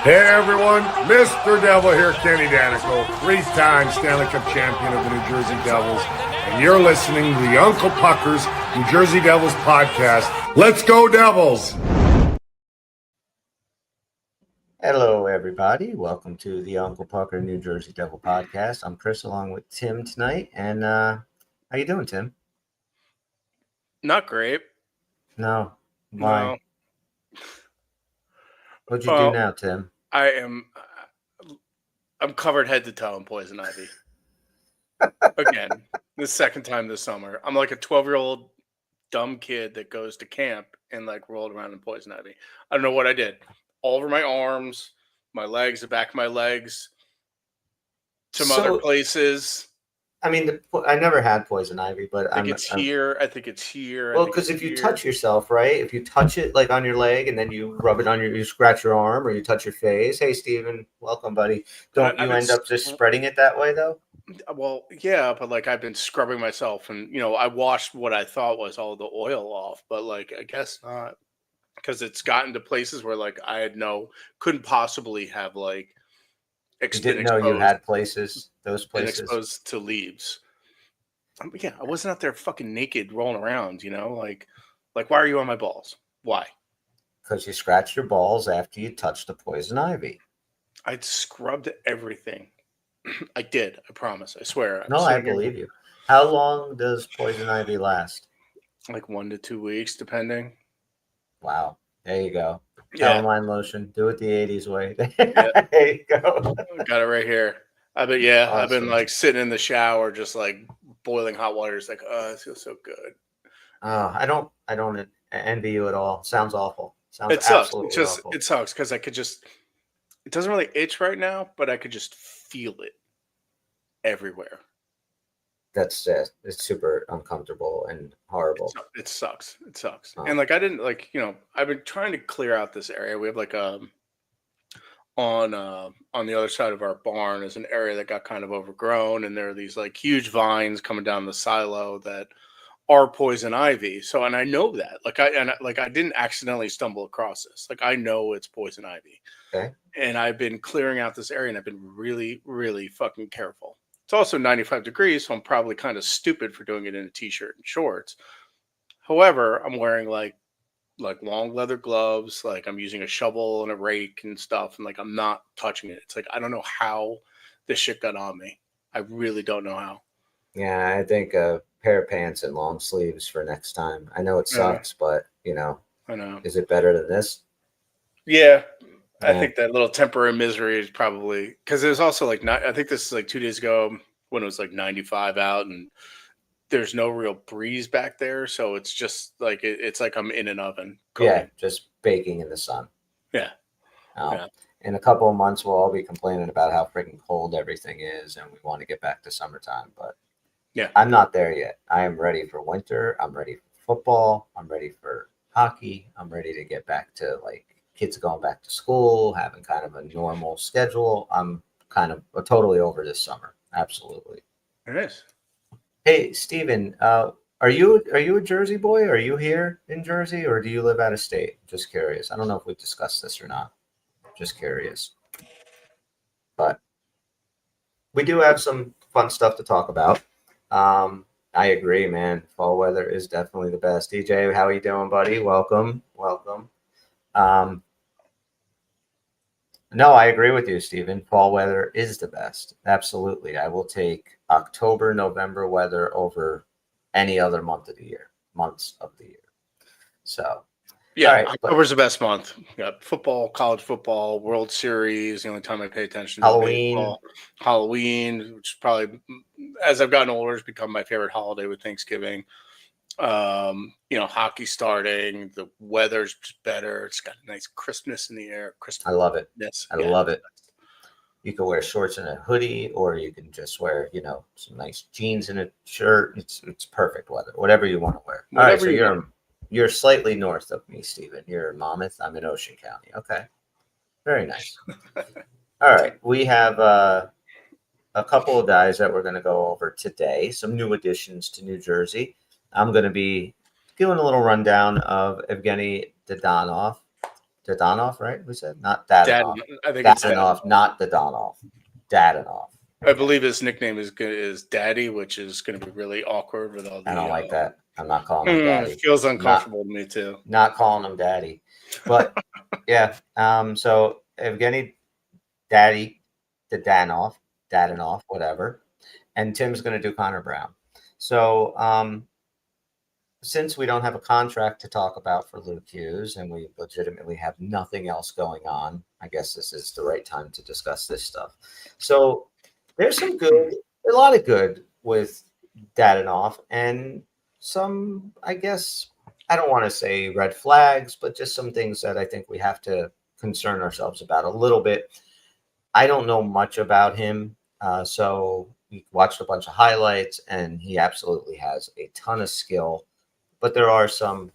Hey everyone, Mr. Devil here, Kenny Danico, three-time Stanley Cup champion of the New Jersey Devils, and you're listening to the Uncle Pucker's New Jersey Devils podcast. Let's go Devils! Hello everybody, welcome to the Uncle Pucker New Jersey Devil podcast. I'm Chris along with Tim tonight, and how you doing, Tim? Not great. No. Why? No. What'd you do now, Tim? I'm covered head to toe in poison ivy. Again, the second time this summer. I'm like a 12-year-old dumb kid that goes to camp and like rolled around in poison ivy. I don't know what I did. All over my arms, my legs, the back of my legs, some other places. I mean, I never had poison ivy, but I think it's here. Well, because if you touch yourself, right? If you touch it like on your leg and then you rub it on you scratch your arm or you touch your face. Hey, Steven, welcome, buddy. Don't you end up just spreading it that way, though? Well, yeah, but like I've been scrubbing myself and, I washed what I thought was all the oil off, but like I guess not. Because it's gotten to places where like I couldn't possibly have like you didn't know you had those places exposed to leaves. Yeah, I wasn't out there fucking naked rolling around, like why are you on my balls? Why? Because you scratched your balls after you touched the poison ivy. I'd scrubbed everything. I did. I promise. I swear. No, I believe you. How long does poison ivy last? Like 1 to 2 weeks, depending. Wow. There you go. Yeah. Calamine lotion. Do it the 80s way. Yeah. There you go. Got it right here. I've been like sitting in the shower, just like boiling hot water. It's like, oh, it feels so good. I don't envy you at all. Sounds awful. It sucks. It sucks because I could just, it doesn't really itch right now, but I could just feel it everywhere. That's it. It's super uncomfortable and horrible. It sucks. Oh. And like I didn't like, I've been trying to clear out this area. We have like on the other side of our barn is an area that got kind of overgrown, and there are these like huge vines coming down the silo that are poison ivy. So, and I know that. I didn't accidentally stumble across this. Like I know it's poison ivy. Okay. And I've been clearing out this area, and I've been really, really fucking careful. It's also 95 degrees, so I'm probably kind of stupid for doing it in a t-shirt and shorts. However, I'm wearing like long leather gloves, like I'm using a shovel and a rake and stuff, and like I'm not touching it. It's like I don't know how this shit got on me. I really don't know how. Yeah, I think a pair of pants and long sleeves for next time. I know it sucks, but I know. Is it better than this? Yeah. I think that little temporary misery is probably because there's also like I think this is like 2 days ago when it was like 95 out and there's no real breeze back there, so it's just like it's like I'm in an oven. Yeah, just baking in the sun. Yeah. In a couple of months, we'll all be complaining about how freaking cold everything is, and we want to get back to summertime. But yeah, I'm not there yet. I am ready for winter. I'm ready for football. I'm ready for hockey. I'm ready to get back to like kids going back to school, having kind of a normal schedule. I'm kind of totally over this summer. Absolutely. It is. Hey, Steven, are you a Jersey boy? Are you here in Jersey, or do you live out of state? Just curious. I don't know if we've discussed this or not. Just curious. But we do have some fun stuff to talk about. I agree, man. Fall weather is definitely the best. DJ, how are you doing, buddy? Welcome. No, I agree with you, Steven. Fall weather is the best. Absolutely. I will take October, November weather over any other months of the year. So, yeah, right, October's the best month. You got football, college football, World Series. The only time I pay attention to Halloween, which probably, as I've gotten older, has become my favorite holiday with Thanksgiving. Hockey starting, the weather's just better. It's got a nice crispness in the air. I love it. I love it. You can wear shorts and a hoodie, or you can just wear, some nice jeans and a shirt. It's perfect weather. Whatever you want to wear. All right, so you're slightly north of me, Steven. You're in Monmouth. I'm in Ocean County. Okay. Very nice. All right. We have a couple of guys that we're going to go over today. Some new additions to New Jersey. I'm going to be doing a little rundown of Eveni Dodonov. Dodonov, right? We said not Dodonov. I think it's Dodonov, not Dodonov. Dodonov. I believe his nickname is Daddy, which is going to be really awkward with all the. I don't like that. I'm not calling him Daddy. It feels uncomfortable to me too. Not calling him Daddy, but yeah. So Evgeny Dodonov, whatever, and Tim's going to do Connor Brown. So since we don't have a contract to talk about for Luke Hughes and we legitimately have nothing else going on, I guess this is the right time to discuss this stuff. So there's a lot of good with Dodonov and some, I guess, I don't want to say red flags, but just some things that I think we have to concern ourselves about a little bit. I don't know much about him, so we watched a bunch of highlights, and he absolutely has a ton of skill, but there are some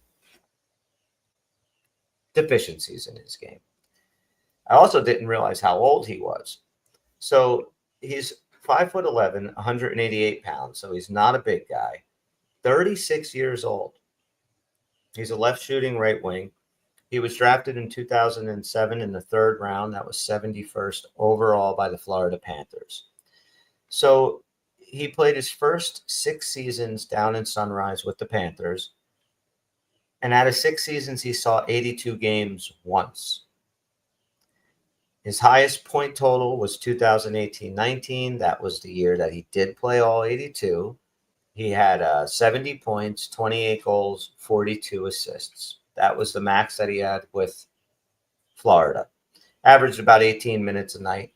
deficiencies in his game. I also didn't realize how old he was. So he's 5'11", 188 pounds, so he's not a big guy. 36 years old. He's a left shooting right wing. He was drafted in 2007 in the 3rd round. That was 71st overall by the Florida Panthers. So he played his first 6 seasons down in Sunrise with the Panthers. And out of 6 seasons, he saw 82 games once. His highest point total was 2018-19. That was the year that he did play all 82. He had 70 points, 28 goals, 42 assists. That was the max that he had with Florida. Averaged about 18 minutes a night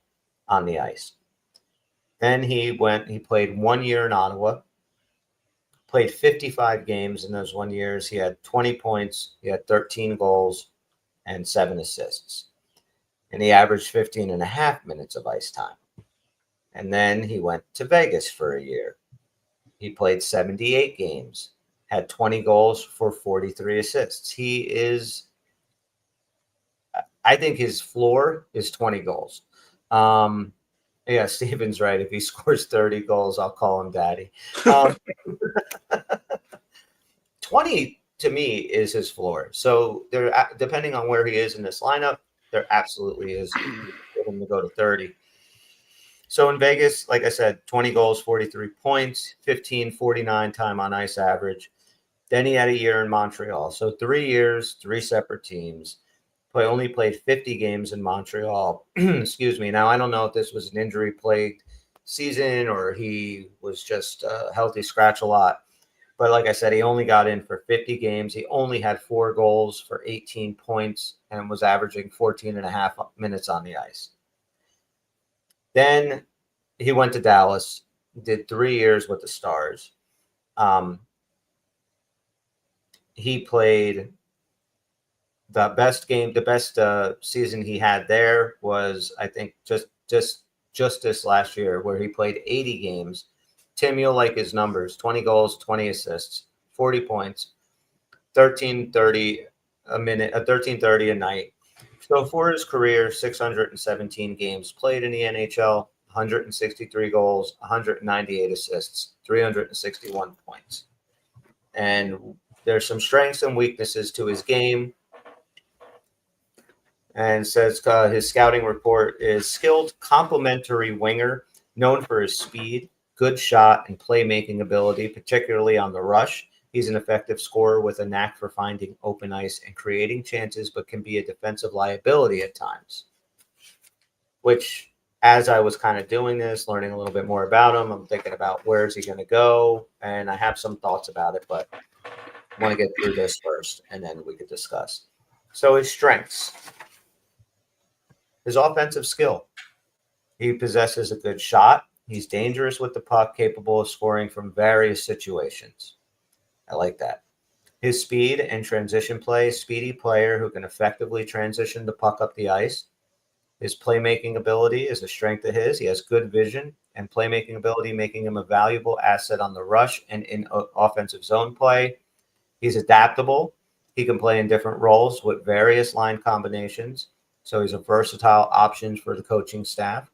on the ice. Then he played 1 year in Ottawa, played 55 games in those 1 year. He had 20 points, he had 13 goals, and 7 assists. And he averaged 15 and a half minutes of ice time. And then he went to Vegas for a year. He played 78 games, had 20 goals for 43 assists. I think his floor is 20 goals. Yeah, Steven's right. If he scores 30 goals, I'll call him Daddy. 20 to me is his floor. So there, depending on where he is in this lineup, there absolutely is for him to go to 30. So in Vegas, like I said, 20 goals, 43 points, 15.49 time on ice average. Then he had a year in Montreal. So 3 years, 3 separate teams. Only played 50 games in Montreal. Excuse me. Now, I don't know if this was an injury-plagued season or he was just a healthy scratch a lot. But like I said, he only got in for 50 games. He only had 4 goals for 18 points and was averaging 14 and a half minutes on the ice. Then he went to Dallas, did 3 years with the Stars. He played the best season he had there was, I think, just this last year, where he played 80 games. Tim, you'll like his numbers: 20 goals, 20 assists, 40 points, 13.30 a minute, 13.30 a night. So for his career, 617 games played in the NHL, 163 goals, 198 assists, 361 points. And there's some strengths and weaknesses to his game. And says his scouting report is skilled complementary winger, known for his speed, good shot, and playmaking ability, particularly on the rush. He's an effective scorer with a knack for finding open ice and creating chances, but can be a defensive liability at times. Which, as I was kind of doing this, learning a little bit more about him, I'm thinking about where is he going to go, and I have some thoughts about it, but I want to get through this first, and then we could discuss. So his strengths. His offensive skill. He possesses a good shot. He's dangerous with the puck, capable of scoring from various situations. I like that. His speed and transition play, speedy player who can effectively transition the puck up the ice. His playmaking ability is a strength of his. He has good vision and playmaking ability, making him a valuable asset on the rush and in offensive zone play. He's adaptable. He can play in different roles with various line combinations. So he's a versatile option for the coaching staff.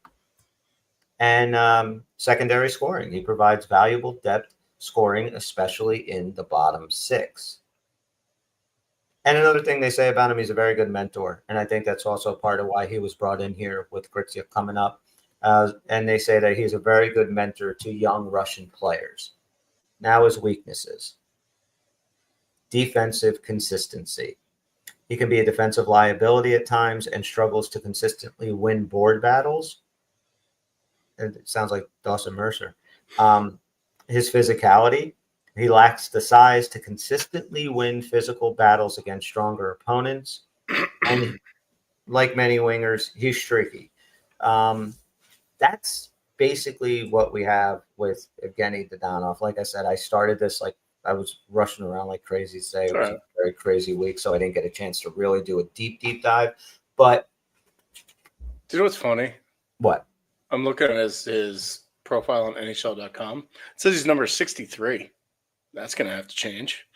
And secondary scoring. He provides valuable depth scoring, especially in the bottom 6. And another thing they say about him, he's a very good mentor. And I think that's also part of why he was brought in here with Gritsuk coming up. And they say that he's a very good mentor to young Russian players. Now his weaknesses. Defensive consistency. He can be a defensive liability at times and struggles to consistently win board battles. It sounds like Dawson Mercer. His physicality. He lacks the size to consistently win physical battles against stronger opponents. And like many wingers, he's streaky. That's basically what we have with Evgeny Dodonov. Like I said, I started this like I was rushing around like crazy today. It was a very crazy week, so I didn't get a chance to really do a deep dive. But do you know what's funny? What? I'm looking at his profile on NHL.com. It says he's number 63. That's going to have to change.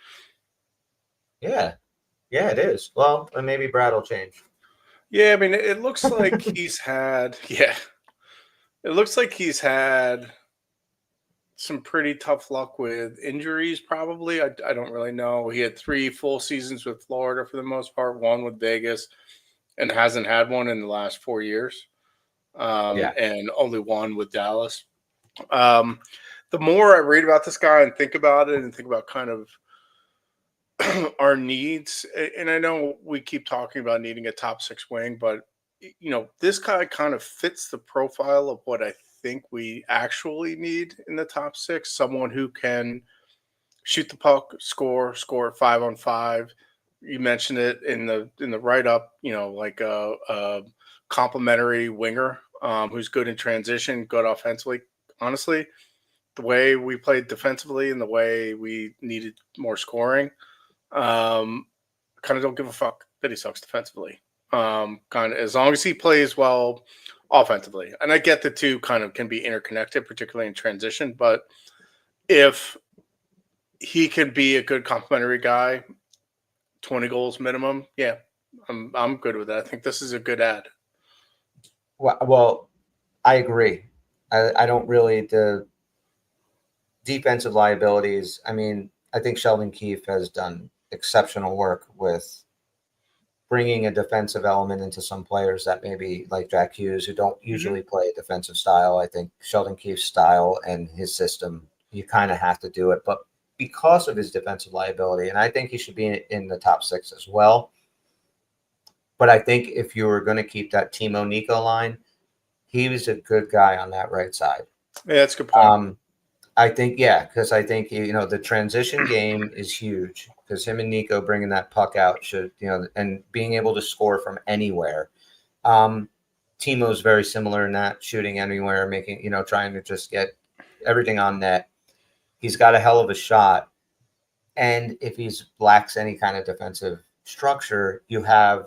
Yeah, it is. Well, and maybe Brad will change. Yeah, I mean, it looks like he's had – yeah. It looks like he's had some pretty tough luck with injuries probably. I don't really know. He had 3 full seasons with Florida for the most part, 1 with Vegas, and hasn't had one in the last 4 years. And only 1 with Dallas. The more I read about this guy and think about it and think about kind of our needs, and I know we keep talking about needing a top 6 wing, but this guy kind of fits the profile of what I think we actually need in the top 6. Someone who can shoot the puck, score 5-on-5. You mentioned it in the write-up, like a complimentary winger who's good in transition, good offensively. Honestly, the way we played defensively and the way we needed more scoring, kind of don't give a fuck that he sucks defensively. Kind of as long as he plays well offensively. And I get the two kind of can be interconnected, particularly in transition. But if he can be a good complimentary guy, 20 goals minimum, yeah, I'm good with that. I think this is a good ad. Well, I agree. I don't really the defensive liabilities. I mean, I think Sheldon Keefe has done exceptional work with bringing a defensive element into some players that maybe like Jack Hughes, who don't usually play a defensive style. I think Sheldon Keefe's style and his system, you kind of have to do it. But because of his defensive liability, and I think he should be in the top 6 as well. But I think if you were going to keep that Timo Nico line, he was a good guy on that right side. Yeah, that's a good point. I think, because I think, the transition game is huge because him and Nico bringing that puck out should, and being able to score from anywhere. Timo's very similar in that, shooting anywhere, making, trying to just get everything on net. He's got a hell of a shot. And if he lacks any kind of defensive structure, you have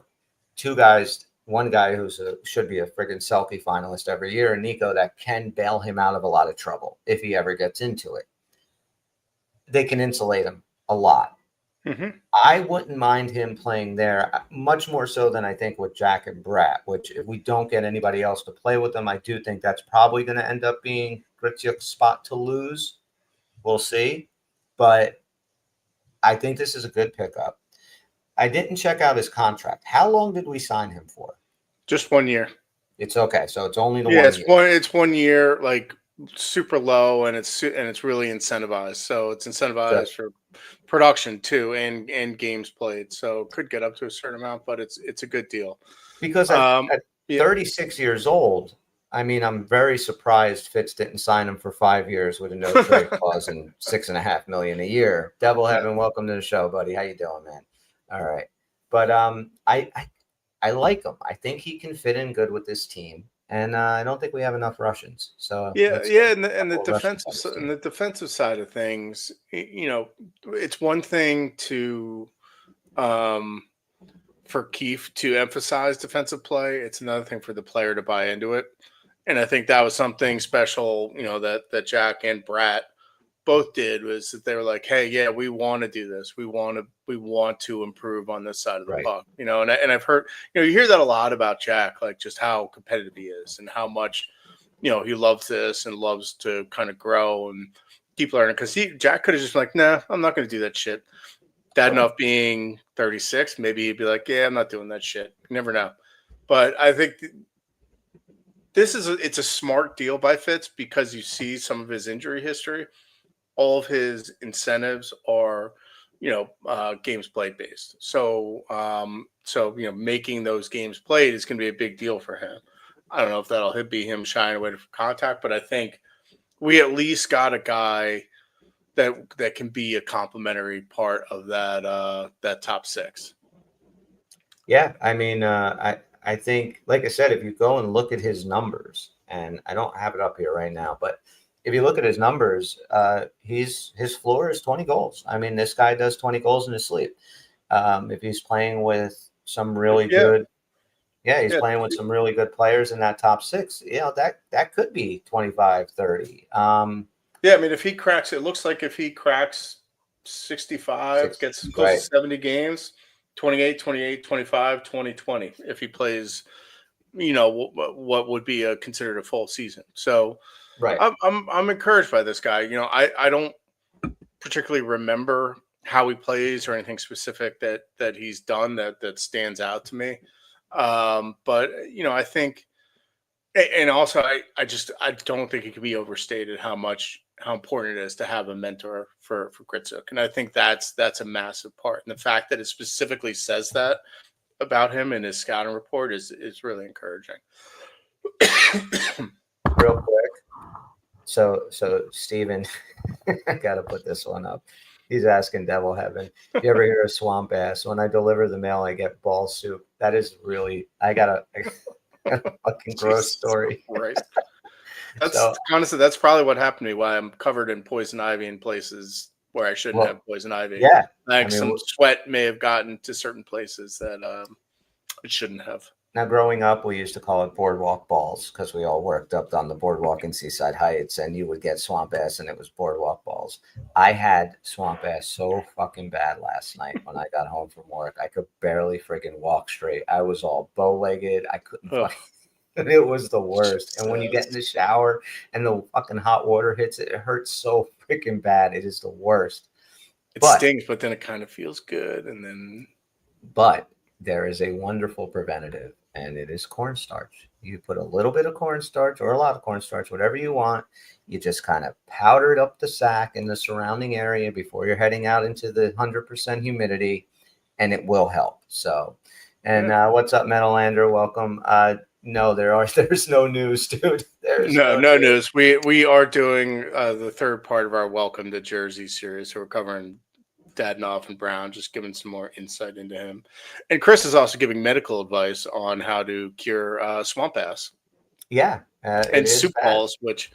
2 guys, one guy who's should be a friggin' Selke finalist every year, and Nico that can bail him out of a lot of trouble if he ever gets into it. They can insulate him a lot. Mm-hmm. I wouldn't mind him playing there much more so than I think with Jack and Brat, which if we don't get anybody else to play with them, I do think that's probably going to end up being Gritsuk's spot to lose. We'll see. But I think this is a good pickup. I didn't check out his contract. How long did we sign him for? Just 1 year. It's okay. So it's only the 1 year. It's 1 year, like super low, and it's really incentivized. So it's incentivized for production too, and games played. So could get up to a certain amount, but it's a good deal. Because at 36 years old, I mean, I'm very surprised Fitz didn't sign him for 5 years with a no trade clause and $6.5 million a year. Devil Heaven, welcome to the show, buddy. How you doing, man? All right. But I like him. I think he can fit in good with this team, and I don't think we have enough Russians. So and the defensive side of things, it's one thing to for Keefe to emphasize defensive play. It's another thing for the player to buy into it, and I think that was something special. That Jack and Brat both did, was that they were like, hey, yeah, we want to do this. We want to improve on this side of the puck, and I've heard, you hear that a lot about Jack, like just how competitive he is and how much, he loves this and loves to kind of grow and keep learning. Cause Jack could have just been like, nah, I'm not going to do that shit. Dodonov being 36, maybe he'd be like, yeah, I'm not doing that shit. You never know. But I think it's a smart deal by Fitz because you see some of his injury history. All of his incentives are, games played based. So, making those games played is going to be a big deal for him. I don't know if that'll be him shying away from contact, but I think we at least got a guy that can be a complementary part of that top six. Yeah, I mean, I think, like I said, if you go and look at his numbers, and I don't have it up here right now, but if you look at his numbers, his floor is 20 goals. I mean, this guy does 20 goals in his sleep. If he's playing with some really good, he's playing with some really good players in that top six. That could be 25, 30. Yeah, I mean, if he cracks, it looks like if he cracks 65, gets close to 70 games, 28, 28, 25, 20, 20. If he plays, what would be considered a full season. So, right, I'm encouraged by this guy. I don't particularly remember how he plays or anything specific that he's done that stands out to me. But I think, and also I don't think it can be overstated how important it is to have a mentor for Gritsuk. And I think that's a massive part. And the fact that it specifically says that about him in his scouting report is really encouraging. Real quick. So Steven, I got to put this one up. He's asking Devil Heaven, you ever hear of swamp ass? When I deliver the mail, I get ball soup. That is really, I got a fucking gross story. Right. Honestly, that's probably what happened to me. Why I'm covered in poison ivy in places where I shouldn't have poison ivy. Yeah. Some sweat may have gotten to certain places that it shouldn't have. Now, growing up, we used to call it boardwalk balls because we all worked up on the boardwalk in Seaside Heights, and you would get swamp ass, and it was boardwalk balls. I had swamp ass so fucking bad last night when I got home from work. I could barely friggin' walk straight. I was all bow-legged. I couldn't it was the worst. And when you get in the shower and the fucking hot water hits it, it hurts so freaking bad. It is the worst. It stings, but then it kind of feels good. But there is a wonderful preventative, and it is cornstarch. You put a little bit of cornstarch or a lot of cornstarch, whatever you want. You just kind of powder it up the sack in the surrounding area before you're heading out into the 100% humidity, and it will help. So, and what's up, Metalander? Welcome. No, there's no news, dude. There's no news. We are doing the third part of our Welcome to Jersey series. So we're covering Dodonov and Brown, just giving some more insight into him. And Chris is also giving medical advice on how to cure swamp ass. Yeah. And soup balls, which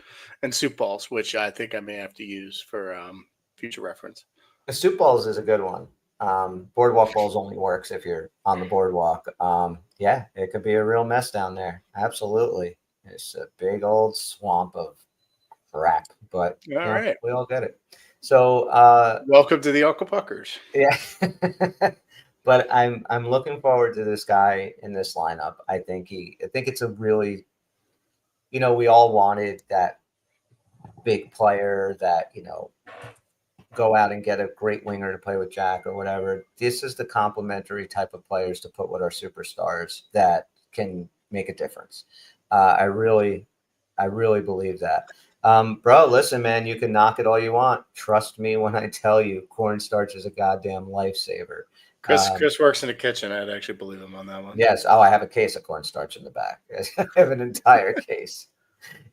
I think I may have to use for future reference. The soup balls is a good one. Boardwalk balls only works if you're on the boardwalk. Yeah, it could be a real mess down there. Absolutely. It's a big old swamp of crap, but right. We all get it. So welcome to the Uncle Puckers. Yeah. But I'm looking forward to this guy in this lineup. I think it's a really, we all wanted that big player that, go out and get a great winger to play with Jack or whatever. This is the complementary type of players to put with our superstars that can make a difference. I really believe that. Bro, listen, man, you can knock it all you want. Trust me when I tell you, cornstarch is a goddamn lifesaver. Chris works in the kitchen. I'd actually believe him on that one. Yes. Oh, I have a case of cornstarch in the back. I have an entire case.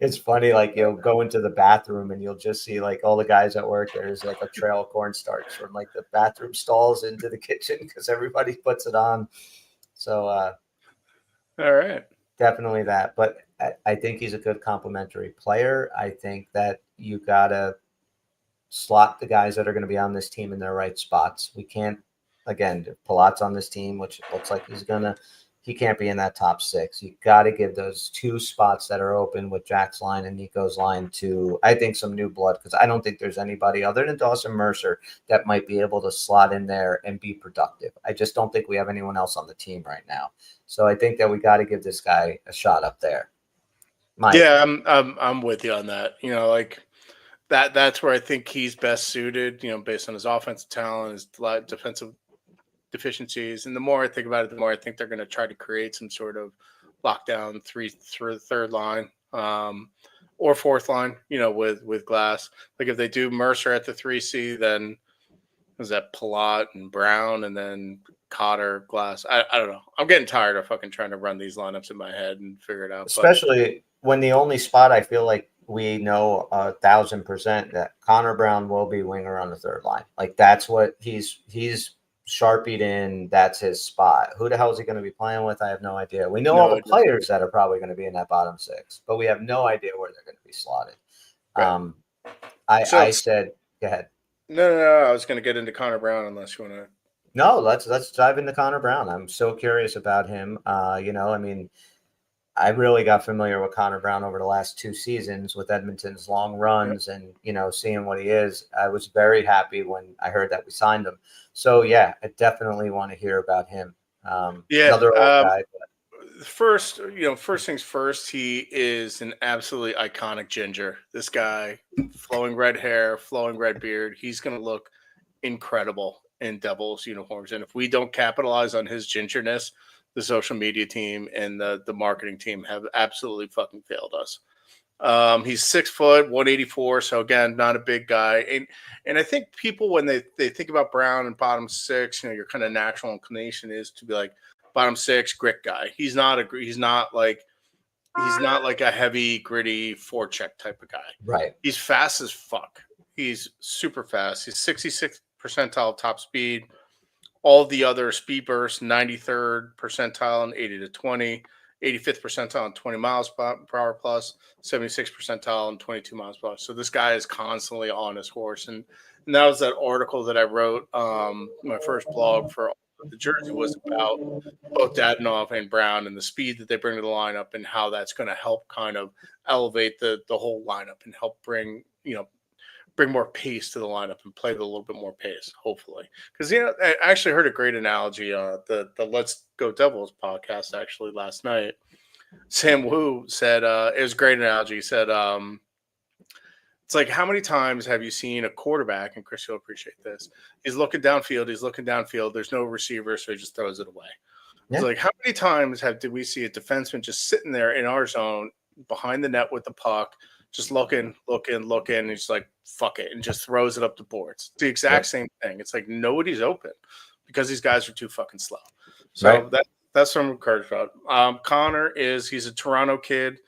It's funny, like you'll go into the bathroom and you'll just see like all the guys at work. There's like a trail of cornstarch from like the bathroom stalls into the kitchen because everybody puts it on. So, all right, definitely that. But I think he's a good complementary player. I think that you gotta slot the guys that are going to be on this team in their right spots. We can't, again, Palat's on this team, which looks like he can't be in that top six. You got to give those two spots that are open with Jack's line and Nico's line to, I think, some new blood, because I don't think there's anybody other than Dawson Mercer that might be able to slot in there and be productive. I just don't think we have anyone else on the team right now. So I think that we got to give this guy a shot up there. I'm with you on that. that's where I think he's best suited, based on his offensive talent, his defensive deficiencies. And the more I think about it, the more I think they're going to try to create some sort of lockdown third line, or fourth line, with Glass. Like if they do Mercer at the 3C, then was that Palat and Brown, and then Cotter, Glass. I don't know. I'm getting tired of fucking trying to run these lineups in my head and figure it out. Especially when the only spot I feel like we know 1,000% that Connor Brown will be winger on the third line. Like that's what he's sharpied in. That's his spot. Who the hell is he going to be playing with? I have no idea. We know all the players that are probably going to be in that bottom six, but we have no idea where they're going to be slotted. Right. I said, go ahead. No. I was going to get into Connor Brown unless you want to. No, let's dive into Connor Brown. I'm so curious about him. I really got familiar with Connor Brown over the last 2 seasons with Edmonton's long runs and, seeing what he is. I was very happy when I heard that we signed him. So, yeah, I definitely want to hear about him. Another old guy. First things first, he is an absolutely iconic ginger. This guy, flowing red hair, flowing red beard, he's going to look incredible in Devils uniforms. And if we don't capitalize on his gingerness, the social media team and the marketing team have absolutely fucking failed us. He's 6 foot, 184. So again, not a big guy. And I think people, when they think about Brown and bottom six, your kind of natural inclination is to be like bottom six grit guy. He's not like a heavy gritty forecheck type of guy. Right. He's fast as fuck. He's super fast. He's 66th percentile top speed. All the other speed bursts, 93rd percentile and 80 to 20, 85th percentile and 20 miles per hour plus, 76th percentile and 22 miles per hour. So this guy is constantly on his horse. And that was that article that I wrote. My first blog for the jersey was about both Dodonov and Brown and the speed that they bring to the lineup and how that's going to help kind of elevate the whole lineup and help bring more pace to the lineup and play with a little bit more pace, hopefully. Because I actually heard a great analogy. The Let's Go Devils podcast actually last night. Sam Wu said it was a great analogy. He said it's like, how many times have you seen a quarterback? And Chris, you'll appreciate this. He's looking downfield. There's no receiver, so he just throws it away. Yeah. It's like, how many times did we see a defenseman just sitting there in our zone behind the net with the puck? Just looking, and he's like, fuck it, and just throws it up the boards. It's the exact same thing. It's like nobody's open because these guys are too fucking slow. So that's what I'm encouraged about. Connor he's a Toronto kid,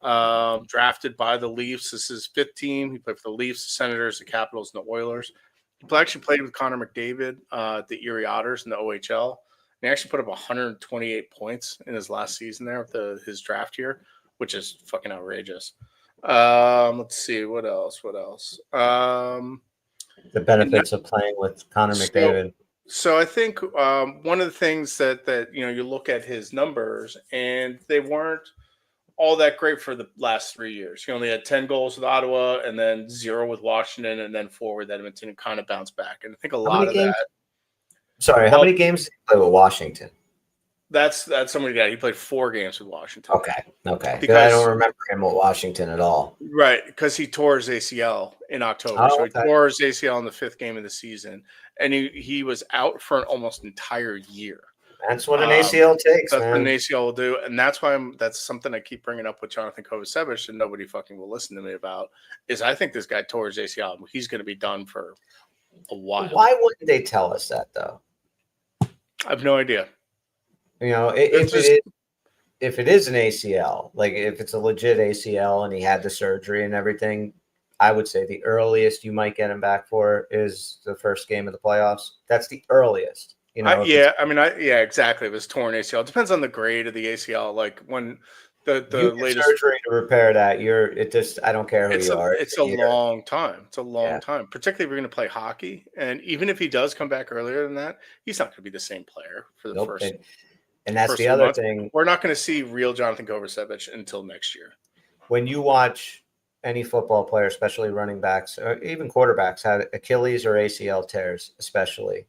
drafted by the Leafs. This is his 5th team. He played for the Leafs, the Senators, the Capitals, and the Oilers. He actually played with Connor McDavid at the Erie Otters in the OHL. And he actually put up 128 points in his last season there with his draft year, which is fucking outrageous. Let's see what else. The benefits of playing with Connor McDavid. So I think one of the things that you look at his numbers, and they weren't all that great for the last 3 years. He only had 10 goals with Ottawa, and then 0 with Washington, and then 4 with Edmonton, and kind of bounced back. And I think a lot of that. Sorry, how many games did he play with Washington? That's somebody that he played 4 games with Washington. Okay. Because I don't remember him with Washington at all. Right, because he tore his ACL in October. So he tore his ACL in the 5th game of the season, and he was out for an almost entire year. That's what an ACL takes. That's what an ACL will do, and that's why that's something I keep bringing up with Jonathan Kovacevic, and nobody fucking will listen to me about. Is I think this guy tore his ACL. He's going to be done for a while. Why wouldn't they tell us that though? I have no idea. If it is an ACL, like if it's a legit ACL and he had the surgery and everything, I would say the earliest you might get him back for is the first game of the playoffs. That's the earliest. Exactly. It was torn ACL. It depends on the grade of the ACL. Like when the latest surgery to repair that, I don't care who you are. It's a long time. It's a long time, particularly if you're going to play hockey. And even if he does come back earlier than that, he's not going to be the same player for the first. And that's the other thing. We're not going to see real Jonathan Kovacevic until next year. When you watch any football player, especially running backs or even quarterbacks, have Achilles or ACL tears, especially,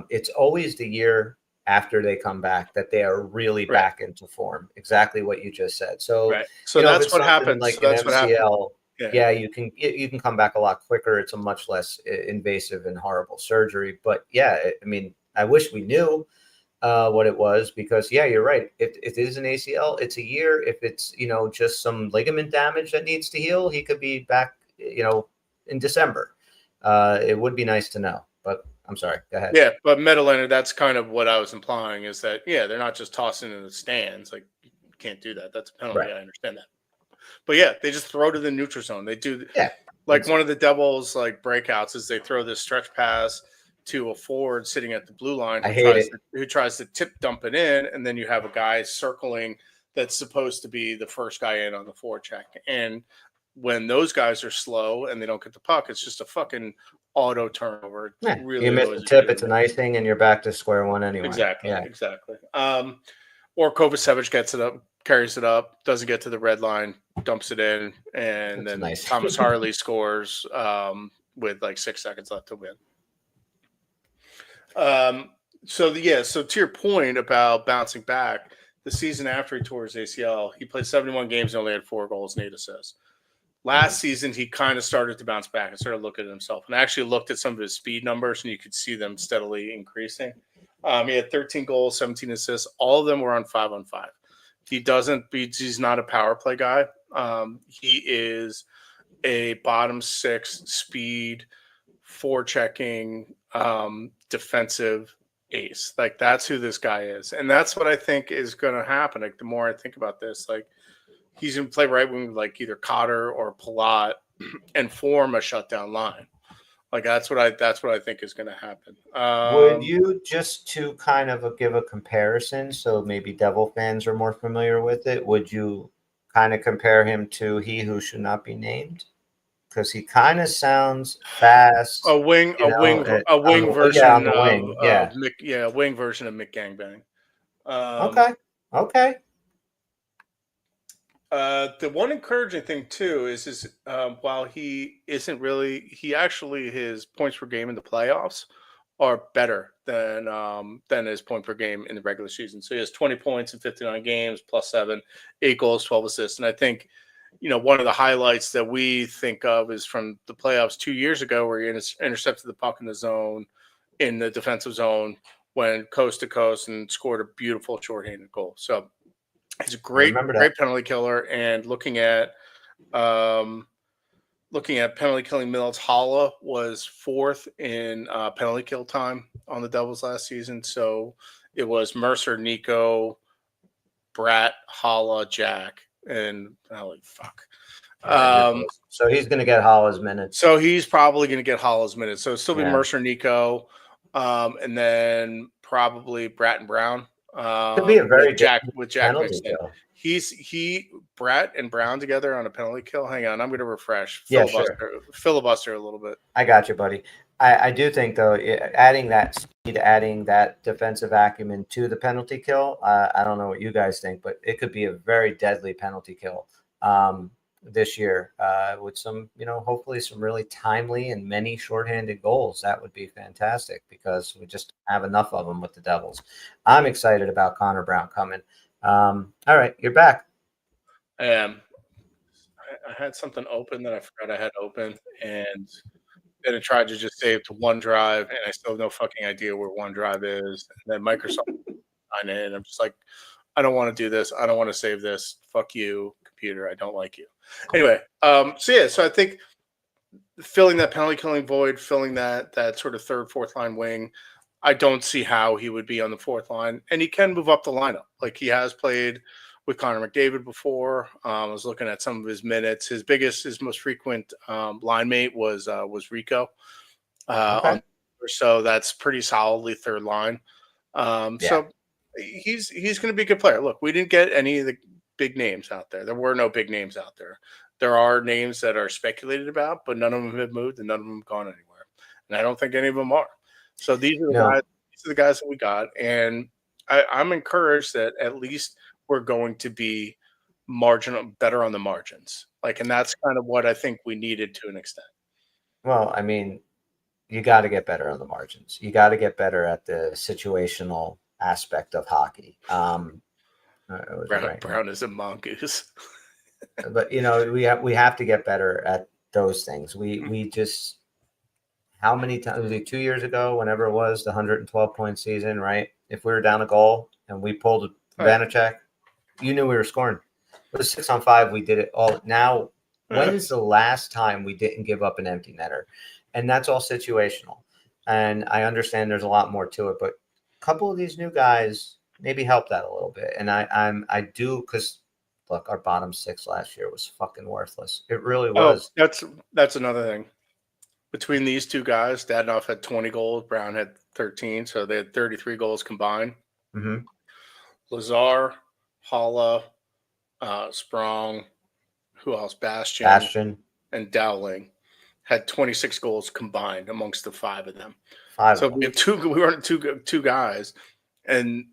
it's always the year after they come back that they are really back into form. Exactly what you just said. So, that's what happens. Like an MCL, yeah, you can come back a lot quicker. It's a much less invasive and horrible surgery. But yeah, I mean, I wish we knew what it was, because yeah, you're right. If it is an ACL, it's a year. If it's, just some ligament damage that needs to heal, he could be back, in December. It would be nice to know, but I'm sorry. Go ahead. Yeah, but Medellin, that's kind of what I was implying, is that, yeah, they're not just tossing in the stands. Like, you can't do that. That's a penalty. Right. I understand that. But yeah, they just throw to the neutral zone. They do. Yeah. Like, one of the Devils' like breakouts is they throw this stretch pass to a forward sitting at the blue line who tries to tip dump it in, and then you have a guy circling that's supposed to be the first guy in on the forecheck. And when those guys are slow and they don't get the puck, it's just a fucking auto turnover. Yeah. Really, you miss the tip, it's an icing, and you're back to square one anyway. Exactly. Yeah. Exactly. Or Kovacevic gets it up, carries it up, doesn't get to the red line, dumps it in, and then nice. Thomas Harley scores with like 6 seconds left to win. So to your point about bouncing back, the season after he tore his ACL, he played 71 games and only had 4 goals and 8 assists. Last season, he kind of started to bounce back and started looking at himself, and I actually looked at some of his speed numbers, and you could see them steadily increasing. He had 13 goals, 17 assists. All of them were on 5-on-5. He's not a power play guy. He is a bottom 6 speed, forechecking, defensive ace. Like, that's who this guy is. And that's what I think is going to happen. Like, the more I think about this, like, he's going to play right wing, like either Cotter or Palat, and form a shutdown line. Like, that's what I think is going to happen. Would you, just to kind of give a comparison, so maybe Devil fans are more familiar with it, would you kind of compare him to He Who Should Not Be Named? Because he kind of sounds fast. A wing version of Mick Gangbang. Okay. The one encouraging thing too is while he isn't really, his points per game in the playoffs are better than his point per game in the regular season. So he has 20 points in 59 games, +7, 8 goals, 12 assists. And I think, one of the highlights that we think of is from the playoffs 2 years ago, where he intercepted the puck in the zone, in the defensive zone, went coast to coast and scored a beautiful shorthanded goal. So he's a great penalty killer. And looking at penalty killing minutes, Holla was 4th in penalty kill time on the Devils last season. So it was Mercer, Nico, Bratt, Holla, Jack, and holy fuck. So he's going to get Holla's minutes. So he's probably going to get Holla's minutes. So it'll still be Mercer, Nico, and then probably Bratt and Brown. Could be a very with Jack penalty kill. Bratt and Brown together on a penalty kill. Hang on, I'm going to refresh. Filibuster a little bit. I got you, buddy. I do think, though, adding that speed, adding that defensive acumen to the penalty kill, I don't know what you guys think, but it could be a very deadly penalty kill this year with some, hopefully some really timely and many shorthanded goals. That would be fantastic, because we just have enough of them with the Devils. I'm excited about Connor Brown coming. All right, you're back. I am. I had something open that I forgot I had open, and then I tried to just save to OneDrive, and I still have no fucking idea where OneDrive is. And then Microsoft signed in, and I'm just like, I don't want to do this. I don't want to save this. Fuck you, computer. I don't like you. Anyway, so I think filling that penalty killing void, filling that sort of third, fourth line wing, I don't see how he would be on the fourth line, and he can move up the lineup. Like, he has played with Connor McDavid before. I was looking at some of his minutes. His most frequent line mate was Rico. So that's pretty solidly third line. So he's going to be a good player. Look, we didn't get any of the big names out there. There were no big names out there. There are names that are speculated about, but none of them have moved and none of them have gone anywhere. And I don't think any of them are. So these are the guys. These are the guys that we got, and I'm encouraged that at least we're going to be better on the margins. And that's kind of what I think we needed to an extent. Well, I mean, you got to get better on the margins. You got to get better at the situational aspect of hockey. Brown is a mongoose. But we have to get better at those things. We just, how many times was it 2 years ago, whenever it was the 112-point season, right? If we were down a goal and we pulled a Vanacek, you knew we were scoring. It was 6-on-5. We did it all. Now, when is the last time we didn't give up an empty netter? And that's all situational. And I understand there's a lot more to it, but a couple of these new guys maybe help that a little bit. And I do, because look, our bottom six last year was fucking worthless. It really was. That's another thing. Between these two guys, Dodonov had 20 goals, Brown had 13, so they had 33 goals combined. Mm-hmm. Lazar, Holla, Sprong, who else? Bastian, and Dowling had 26 goals combined amongst the five of them. So we have we were two guys, and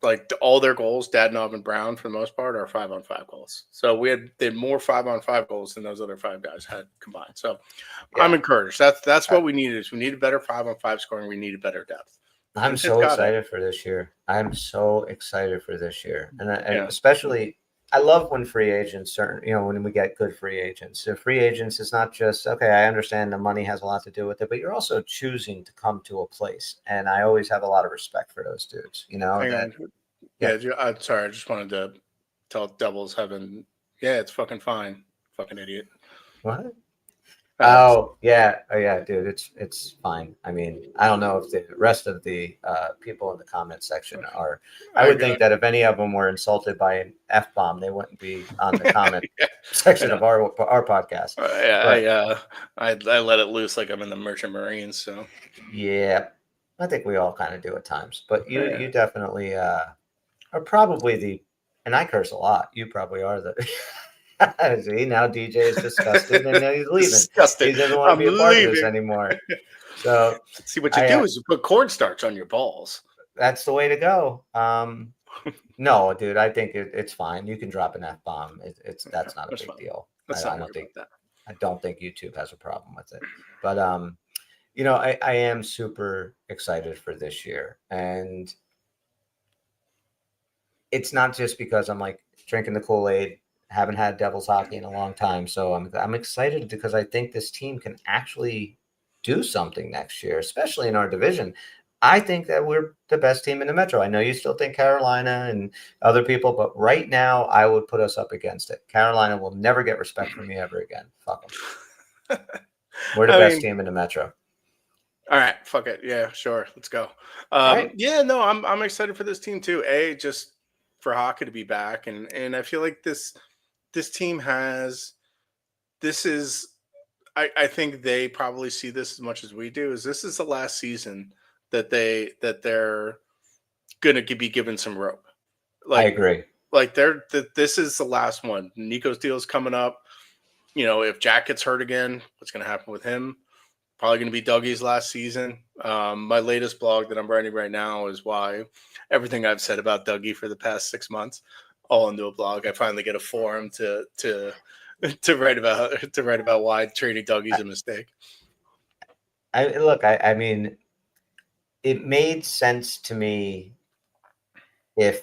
like all their goals, Dodonov and Brown for the most part, are 5-on-5 goals. So they had more 5-on-5 goals than those other five guys had combined. So I'm encouraged. That's what we needed. We needed better 5-on-5 scoring. We needed better depth. I'm so excited for this year. I'm so excited for this year, and especially. I love when free agents when we get good free agents. So free agents is not just, okay, I understand the money has a lot to do with it, but you're also choosing to come to a place. And I always have a lot of respect for those dudes, I'm sorry. I just wanted to tell Devils Heaven, it's fucking fine. Fucking idiot. What? Oh yeah, dude, it's fine. I mean, I don't know if the rest of the people in the comment section are. I would think that if any of them were insulted by an F-bomb, they wouldn't be on the comment section of our podcast. I let it loose like I'm in the Merchant Marines. So yeah, I think we all kind of do at times. But you definitely are probably and I curse a lot. You probably are the. See, now DJ is disgusted and now he's leaving. Disgusted. He doesn't want to be a part of this anymore. So see what you do is you put cornstarch on your balls. That's the way to go. No, dude, I think it's fine. You can drop an F-bomb. That's not a big deal. I don't think YouTube has a problem with it. But I am super excited for this year, and it's not just because I'm like drinking the Kool-Aid. Haven't had Devils hockey in a long time, so I'm excited because I think this team can actually do something next year, especially in our division. I think that we're the best team in the Metro. I know you still think Carolina and other people, but right now I would put us up against it. Carolina will never get respect from me ever again. Fuck them. We're the best team in the Metro. All right, fuck it. Yeah, sure. Let's go. Right. Yeah, no, I'm excited for this team too. Just for hockey to be back, and I feel like this team has I think they probably see this as much as we do. This is the last season that they're gonna be given some rope. I agree. Like this is the last one. Nico's deal's coming up. If Jack gets hurt again, what's gonna happen with him? Probably going to be Dougie's last season. My latest blog that I'm writing right now is why everything I've said about Dougie for the past 6 months, all into a blog. I finally get a forum to write about why trading Dougie's a mistake. I mean, it made sense to me if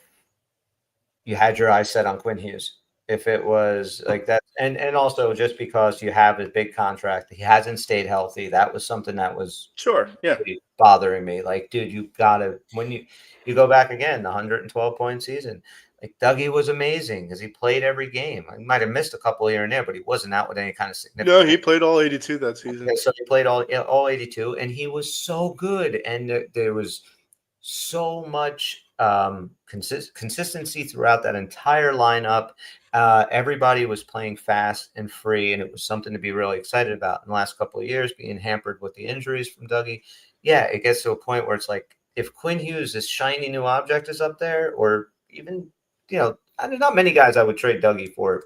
you had your eyes set on Quinn Hughes. If it was like that, and also just because you have a big contract, he hasn't stayed healthy. That was something that was really bothering me. Like, dude, you gotta when you go back again, the 112-point season. Like Dougie was amazing because he played every game. He might have missed a couple here and there, but he wasn't out with any kind of significance. No, he played all 82 that season. Okay, so he played all 82, and he was so good. And there was so much consistency throughout that entire lineup. Everybody was playing fast and free, and it was something to be really excited about. In the last couple of years, being hampered with the injuries from Dougie, it gets to a point where it's like if Quinn Hughes, this shiny new object, is up there, or even not many guys I would trade Dougie for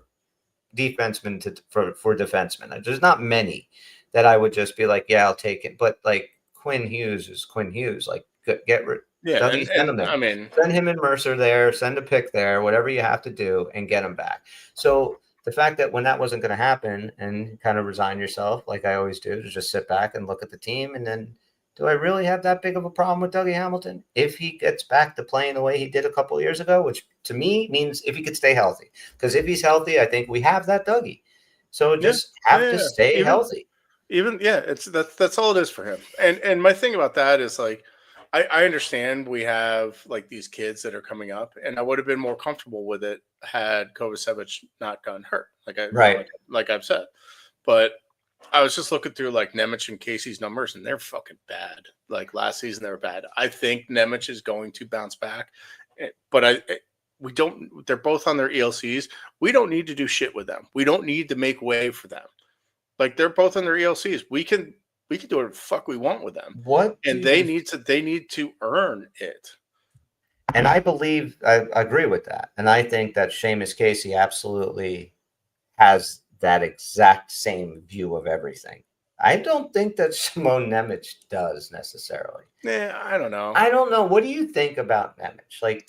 defensemen for defensemen. There's not many that I would just be like, I'll take it. But like Quinn Hughes is Quinn Hughes. Like get rid. Dougie, send him there. I mean, send him and Mercer there. Send a pick there. Whatever you have to do, and get him back. So the fact that when that wasn't going to happen, and kind of resign yourself, like I always do, to just sit back and look at the team, and then Do I really have that big of a problem with Dougie Hamilton? If he gets back to playing the way he did a couple of years ago, which to me means if he could stay healthy. Because if he's healthy, I think we have that Dougie. So just have to stay healthy. That's all it is for him. And my thing about that is like I understand we have like these kids that are coming up, and I would have been more comfortable with it had Kovacevic not gotten hurt. Like I've said. But I was just looking through like Nemec and Casey's numbers, and they're fucking bad. Like last season, they were bad. I think Nemec is going to bounce back, but we don't. They're both on their ELCs. We don't need to do shit with them. We don't need to make way for them. Like they're both on their ELCs. We can do whatever the fuck we want with them. They need to earn it. And I believe I agree with that. And I think that Seamus Casey absolutely has that exact same view of everything. I don't think that Simone Nemec does necessarily. Yeah, I don't know. What do you think about Nemec? Like,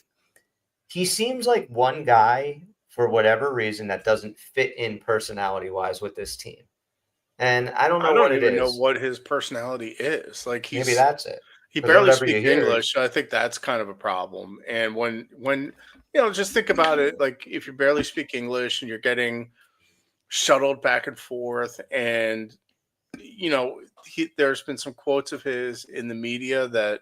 he seems like one guy for whatever reason that doesn't fit in personality-wise with this team. And I don't know what it is. I don't even know what his personality is. Like maybe that's it. He barely speaks English, so I think that's kind of a problem. And when just think about it, like if you barely speak English and you're getting shuttled back and forth, and there's been some quotes of his in the media that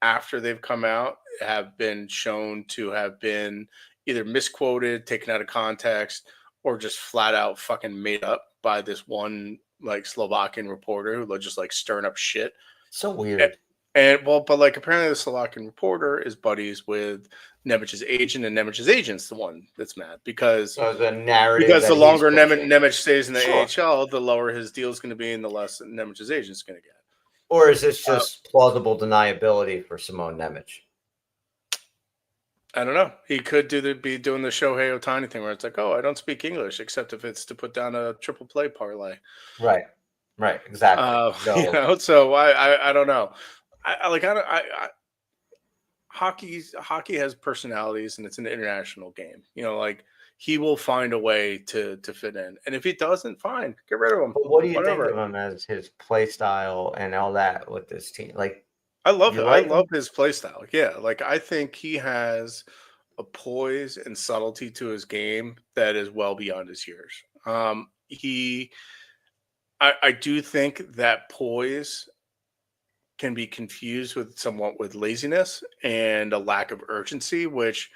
after they've come out have been shown to have been either misquoted, taken out of context, or just flat out fucking made up by this one like Slovakian reporter who just like stirring up shit. So weird. But like apparently the Slovakian reporter is buddies with Nemec's agent, and Nemec's agent's the one that's mad because the narrative. Because the longer Nemec stays in the AHL, the lower his deal is going to be, and the less Nemec's agent's going to get. Or is this just plausible deniability for Simone Nemec? I don't know. He could be doing the Shohei Ohtani thing where it's like, oh, I don't speak English except if it's to put down a triple play parlay. Right, exactly. So I don't know. Hockey has personalities, and it's an international game. Like he will find a way to fit in, and if he doesn't, fine, get rid of him. But what do you think of him as his play style and all that with this team? Like, I love it. I love his play style. Yeah, like I think he has a poise and subtlety to his game that is well beyond his years. I do think that poise can be confused with laziness and a lack of urgency, which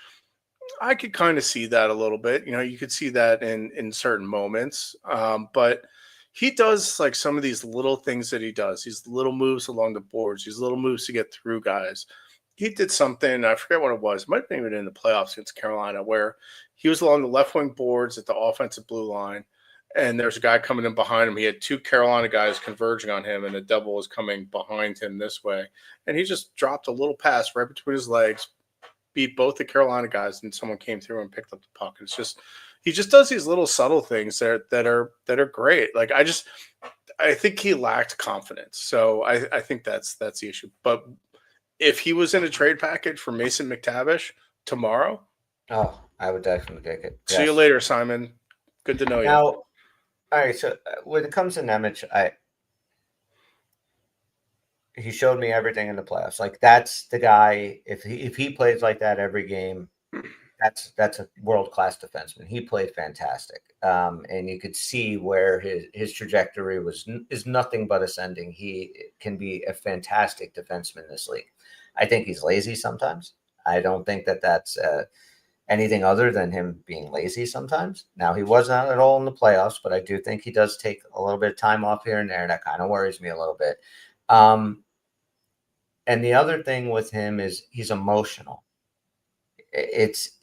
I could kind of see that a little bit. You could see that in certain moments. But he does like some of these little things that he does, these little moves along the boards, these little moves to get through guys. He did something, I forget what it was. It might have been even in the playoffs against Carolina, where he was along the left wing boards at the offensive blue line. And there's a guy coming in behind him. He had two Carolina guys converging on him, and the devil was coming behind him this way. And he just dropped a little pass right between his legs, beat both the Carolina guys, and someone came through and picked up the puck. It's just he just does these little subtle things that are great. Like I think he lacked confidence. So I think that's the issue. But if he was in a trade package for Mason McTavish tomorrow, I would definitely take it. See you later, Simon. Good to know you. Now, all right, so when it comes to Nemec, he showed me everything in the playoffs. Like that's the guy. If he plays like that every game, that's a world-class defenseman. He played fantastic, and you could see where his trajectory is nothing but ascending. He can be a fantastic defenseman in this league. I think he's lazy sometimes. I don't think that's anything other than him being lazy sometimes. Now, he was not at all in the playoffs, but I do think he does take a little bit of time off here and there. That kind of worries me a little bit. And the other thing with him is he's emotional.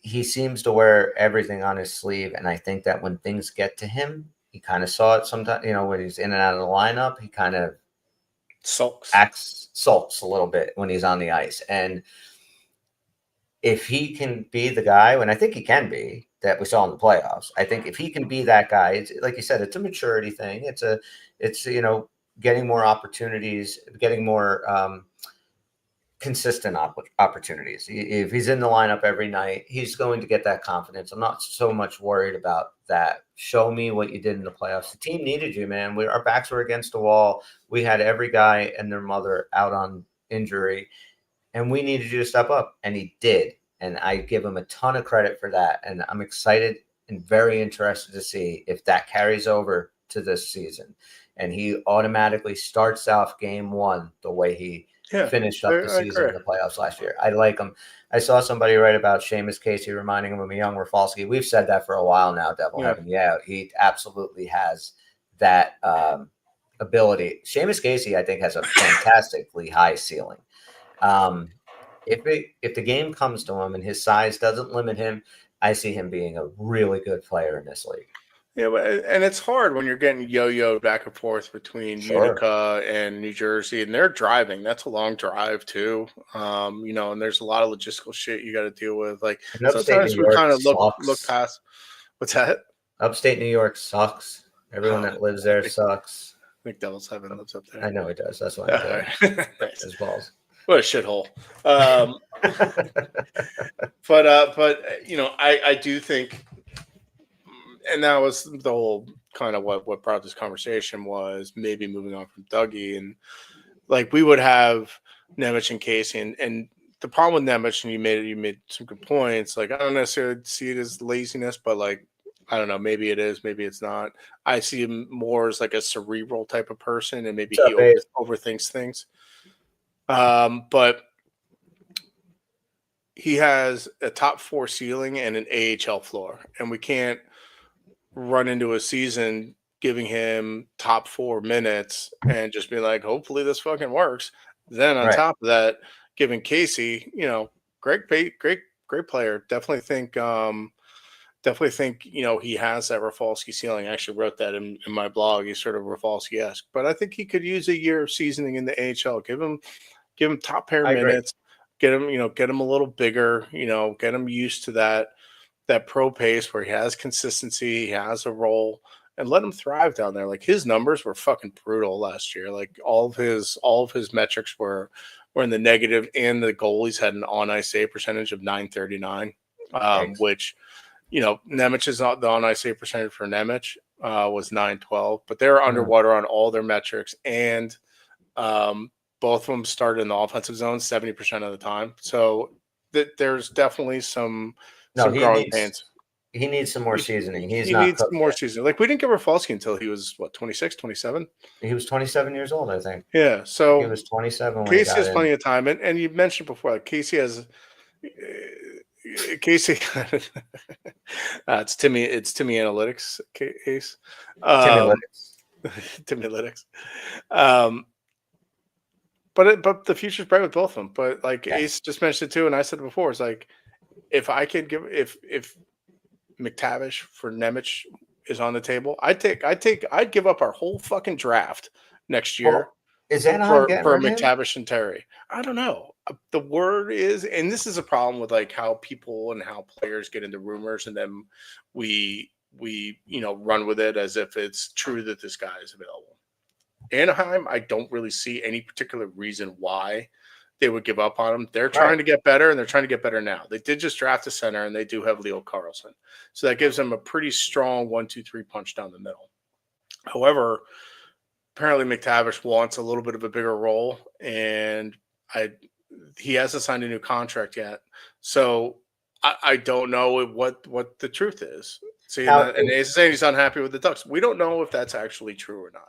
He seems to wear everything on his sleeve, and I think that when things get to him, he kind of saw it sometimes. When he's in and out of the lineup, he kind of sulks a little bit when he's on the ice. And if he can be the guy, and I think he can be, that we saw in the playoffs, I think if he can be that guy, it's, like you said, it's a maturity thing. It's getting more opportunities, getting more consistent opportunities. If he's in the lineup every night, he's going to get that confidence. I'm not so much worried about that. Show me what you did in the playoffs. The team needed you, man. Our backs were against the wall. We had every guy and their mother out on injury, and we needed you to step up, and he did. And I give him a ton of credit for that. And I'm excited and very interested to see if that carries over to this season. And he automatically starts off game one the way he finished up the season in the playoffs last year. I like him. I saw somebody write about Seamus Casey reminding him of a young Rafalski. We've said that for a while now, Devil Heaven. Yeah, he absolutely has that ability. Seamus Casey, I think, has a fantastically high ceiling. If the game comes to him and his size doesn't limit him, I see him being a really good player in this league. Yeah, and it's hard when you're getting yo-yoed back and forth between Utica and New Jersey, and they're driving. That's a long drive too, and there's a lot of logistical shit you got to deal with. Like sometimes we kind of look past. What's that? Upstate New York sucks. Everyone that lives there sucks. I think Devil's Heaven lives up there. I know he does. That's why I'm saying his balls. What a shithole. But I do think. And that was the whole kind of what brought this conversation was maybe moving on from Dougie. And like we would have Nemec and Casey. And the problem with Nemec, and you made some good points. Like I don't necessarily see it as laziness, but like I don't know, maybe it is, maybe it's not. I see him more as like a cerebral type of person, and maybe he overthinks things. But he has a top 4 ceiling and an AHL floor, and we can't run into a season giving him top 4 minutes and just be like, hopefully this fucking works. Then on top of that, giving Casey, great player. Definitely think he has that Rafalski ceiling. I actually wrote that in my blog. He's sort of Rafalski-esque, but I think he could use a year of seasoning in the AHL. Give him top pair minutes. Get him a little bigger. Get him used to that pro pace where he has consistency, he has a role, and let him thrive down there. Like his numbers were fucking brutal last year. Like all of his metrics were in the negative, and the goalies had an on ice save percentage of .939, which Nemec is not the on ice save percentage for Nemec was .912, but they're underwater on all their metrics, and both of them started in the offensive zone 70% of the time. So there's definitely some growing pains. He needs some more seasoning. He needs some more seasoning. Like we didn't get Rafalski until he was 26, 27? He was 27 years old, I think. Yeah. So he was 27 when Casey has plenty of time. And you mentioned before, like Casey has it's Timmy Analytics case. Timmy Analytics. But the future's bright with both of them. But like Ace just mentioned it too, and I said it before, it's like if McTavish for Nemec is on the table, I'd give up our whole fucking draft next year. Is that for McTavish and Terry? I don't know. The word is, and this is a problem with like how people and how players get into rumors, and then we run with it as if it's true that this guy is available. Anaheim, I don't really see any particular reason why they would give up on him. They're trying to get better, and they're trying to get better now. They did just draft a center, and they do have Leo Carlson. So that gives them a pretty strong 1-2-3 punch down the middle. However, apparently McTavish wants a little bit of a bigger role, and he hasn't signed a new contract yet. So I don't know what the truth is. And he's saying he's unhappy with the Ducks. We don't know if that's actually true or not.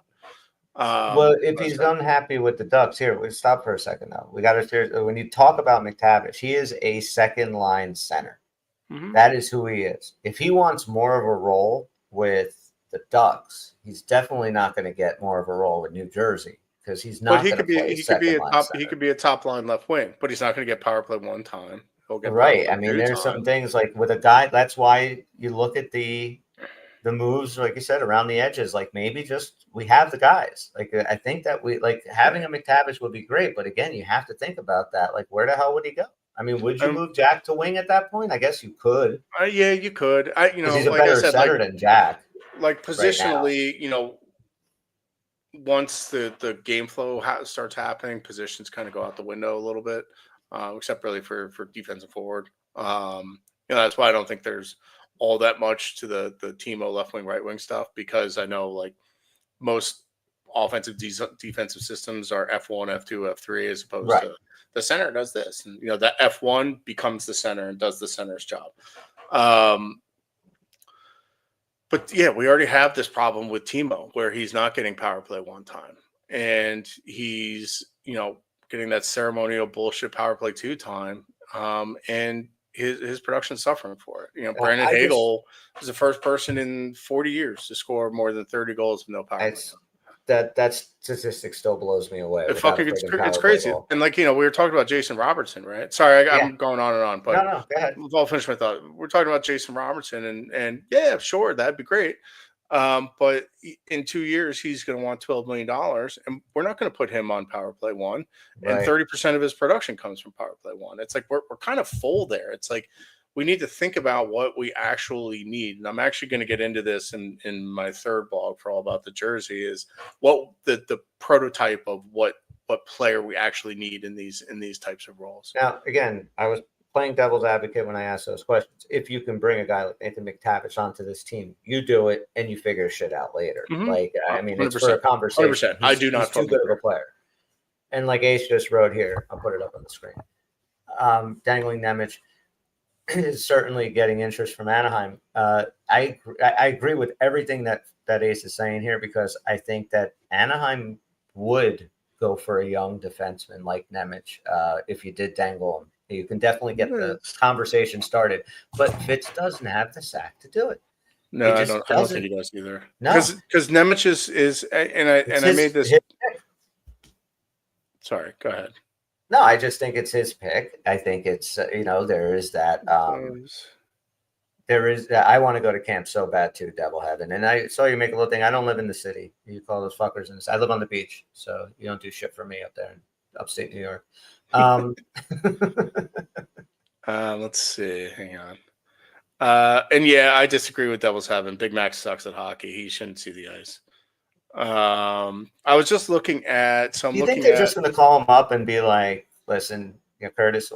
Well, if he's unhappy with the Ducks, here, we'll stop for a second, though. We got to, when you talk about McTavish, he is a second-line center. Mm-hmm. That is who he is. If he wants more of a role with the Ducks, he's definitely not going to get more of a role with New Jersey because he's not. But he could be a top-line left wing, but he's not going to get power play one time. He'll get I mean, there's some things like with a guy. That's why you look at the moves, like you said, around the edges. Like maybe just we have the guys. Like I think that we like having a McTavish would be great, but again, you have to think about that. Like where the hell would he go? I mean, would you move Jack to wing at that point? I guess you could. Yeah, you could. He's a better center than Jack. Like positionally, once the game flow starts happening, positions kind of go out the window a little bit, except really for defensive forward. That's why I don't think there's all that much to the Timo left wing, right wing stuff, because I know like most offensive defensive systems are F1, F2, F3, as opposed to the center does this, and the F1 becomes the center and does the center's job. But yeah, we already have this problem with Timo where he's not getting power play one time, and he's getting that ceremonial bullshit power play 2 time, and his production's suffering for it. Brandon Hagel is the first person in 40 years to score more than 30 goals with no power play. That statistic still blows me away. It's crazy. And we were talking about Jason Robertson, right? Sorry, I'm going on and on, but no, go ahead. I'll finish my thought. We're talking about Jason Robertson, and yeah, sure, that'd be great. But in 2 years, he's going to want $12 million, and we're not going to put him on power play 1. And 30% of his production comes from power play 1. It's like we're kind of full there. It's like we need to think about what we actually need. And I'm actually going to get into this in my third blog for All About the Jersey, is what the prototype of what player we actually need in these types of roles. Now, again, I was playing devil's advocate when I asked those questions. If you can bring a guy like Nathan McTavish onto this team, you do it and you figure shit out later. Mm-hmm. Like, I mean, it's for a conversation. I do not. He's too good of a player. And like Ace just wrote here, I'll put it up on the screen. Dangling Nemec is certainly getting interest from Anaheim. I agree with everything that Ace is saying here, because I think that Anaheim would go for a young defenseman like Nemec if you did dangle him. You can definitely get the conversation started, but Fitz doesn't have the sack to do it. No, I don't think he does either. No, because Nemec is I made this. Sorry, go ahead. No, I just think it's his pick. I think it's there is that. There is that. I want to go to camp so bad too, Devil Heaven. And I saw you make a little thing. I don't live in the city. You call those fuckers in this. I live on the beach, so you don't do shit for me up there in upstate New York. Let's see. Hang on. And yeah, I disagree with Devil's Heaven. Big Mac sucks at hockey. He shouldn't see the ice. I was just looking at. So you think they're just going to call him up and be like, "Listen, Curtis,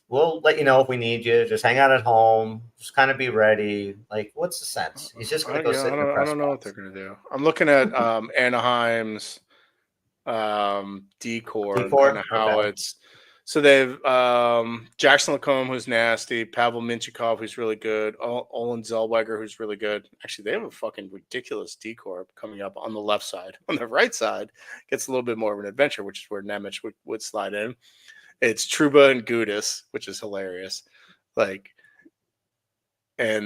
we'll let you know if we need you. Just hang out at home. Just kind of be ready." Like, what's the sense? He's just going to go sit in the press I don't know what they're going to do. I'm looking at Anaheim's decor and how it's. So they've Jackson Lacombe, who's nasty, Pavel Minchikov, who's really good, Olin Zellweger, who's really good. Actually, they have a fucking ridiculous decor coming up on the left side. On the right side, gets a little bit more of an adventure, which is where Nemec would slide in. It's Trouba and Gudis, which is hilarious. And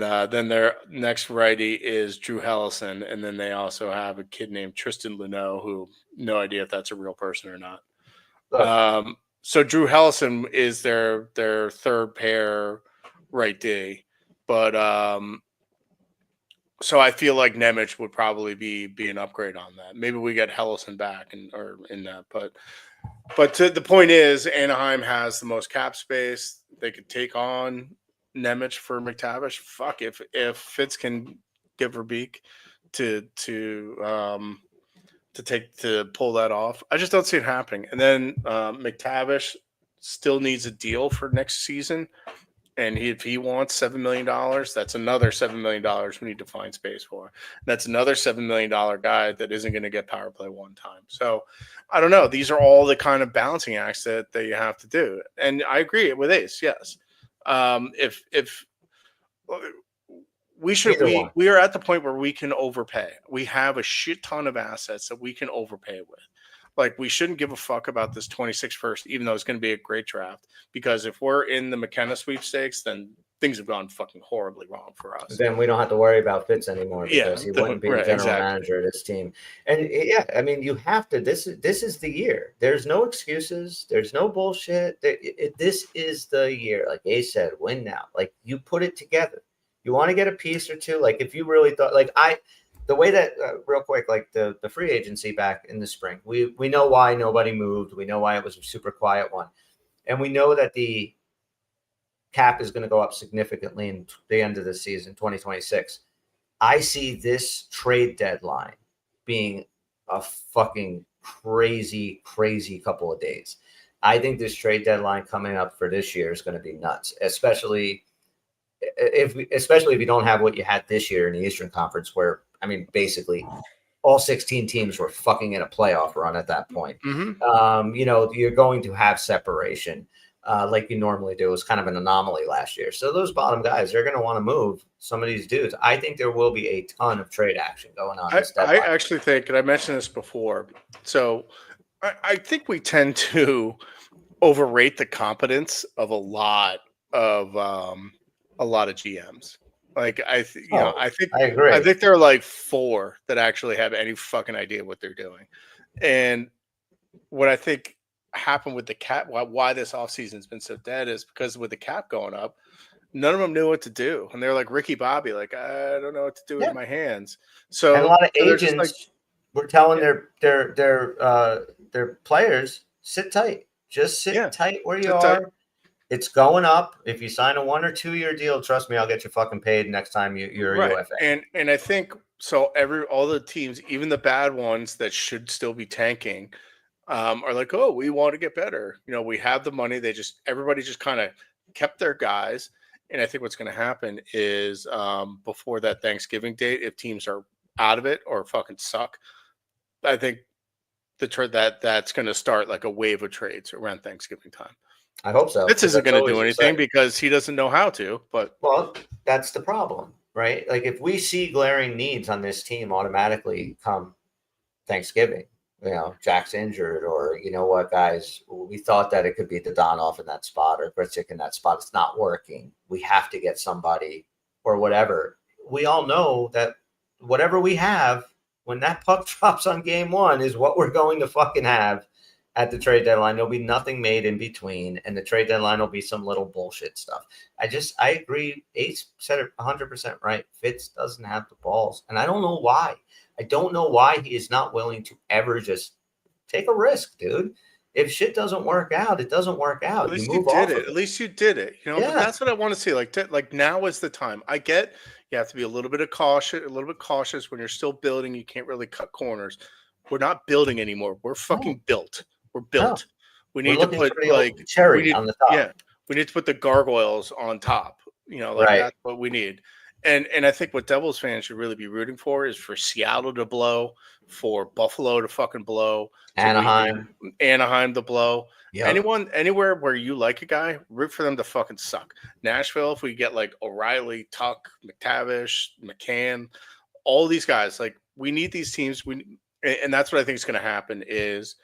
then their next righty is Drew Hellison, and then they also have a kid named Tristan Luneau, who no idea if that's a real person or not. So Drew Hellison is their third pair right D, but so I feel like Nemec would probably be an upgrade on that. Maybe we get Hellison back or in that, but the point is Anaheim has the most cap space. They could take on Nemec for McTavish. Fuck, if Fitz can give Verbeek to pull that off. I just don't see it happening. And then McTavish still needs a deal for next season. And if he wants $7 million, that's another $7 million we need to find space for. That's another $7 million guy that isn't going to get power play one time. So I don't know. These are all the kind of balancing acts that you have to do. And I agree with Ace. Yes. If we are at the point where we can overpay. We have a shit ton of assets that we can overpay with. Like, we shouldn't give a fuck about this 26 first, even though it's going to be a great draft. Because if we're in the McKenna sweepstakes, then things have gone fucking horribly wrong for us. Then we don't have to worry about Fitz anymore because he wouldn't be the general manager of this team. And yeah, I mean, you have to. This is the year. There's no excuses. There's no bullshit. This is the year. Like Ace said, win now. Like, you put it together. You want to get a piece or two. Like, if you really thought, the way that real quick, like the free agency back in the spring, we know why nobody moved. We know why it was a super quiet one. And we know that the cap is going to go up significantly in the end of the season, 2026. I see this trade deadline being a fucking crazy couple of days. I think this trade deadline coming up for this year is going to be nuts, especially if you don't have what you had this year in the Eastern Conference, where I mean, basically all 16 teams were fucking in a playoff run at that point. Mm-hmm. You're going to have separation like you normally do. It was kind of an anomaly last year. So those bottom guys, they're going to want to move some of these dudes. I think there will be a ton of trade action going on. I actually think, and I mentioned this before, so I think we tend to overrate the competence of a lot of GMs. Like I think I agree. I think there are like 4 that actually have any fucking idea what they're doing. And what I think happened with the cap, why this offseason has been so dead, is because with the cap going up, none of them knew what to do. And they're like Ricky Bobby, like, I don't know what to do with my hands. So and a lot of so agents were telling their players, sit tight. Just sit tight where you are. It's going up. If you sign a 1 or 2 year deal, trust me, I'll get you fucking paid next time you're a UFA. And I think so. All the teams, even the bad ones that should still be tanking, are like, oh, we want to get better. We have the money. Everybody just kind of kept their guys. And I think what's going to happen is before that Thanksgiving date, if teams are out of it or fucking suck, I think that's going to start like a wave of trades around Thanksgiving time. I hope so. This isn't going to do anything because he doesn't know how to. But that's the problem, right? Like if we see glaring needs on this team automatically come Thanksgiving, Jack's injured, or you know what, guys, we thought that it could be Dodonov in that spot or Gricic in that spot. It's not working. We have to get somebody or whatever. We all know that whatever we have when that puck drops on game 1 is what we're going to fucking have at the trade deadline. There'll be nothing made in between, and the trade deadline will be some little bullshit stuff. I agree. Ace said it 100% right. Fitz doesn't have the balls, and I don't know why. I don't know why he is not willing to ever just take a risk, dude. If shit doesn't work out, it doesn't work out. At least you did it. At least you did it. But that's what I want to see. Like now is the time. I get you have to be a little bit cautious when you're still building. You can't really cut corners. We're not building anymore. We're fucking built. We're built. No. We need to put like cherry on the top. Yeah, we need to put the gargoyles on top. That's what we need. And I think what Devils fans should really be rooting for is for Seattle to blow, for Buffalo to fucking blow, Anaheim to blow. Yep. Anywhere where you like a guy, root for them to fucking suck. Nashville, if we get like O'Reilly, Tuck, McTavish, McCann, all these guys, like we need these teams. And that's what I think is going to happen is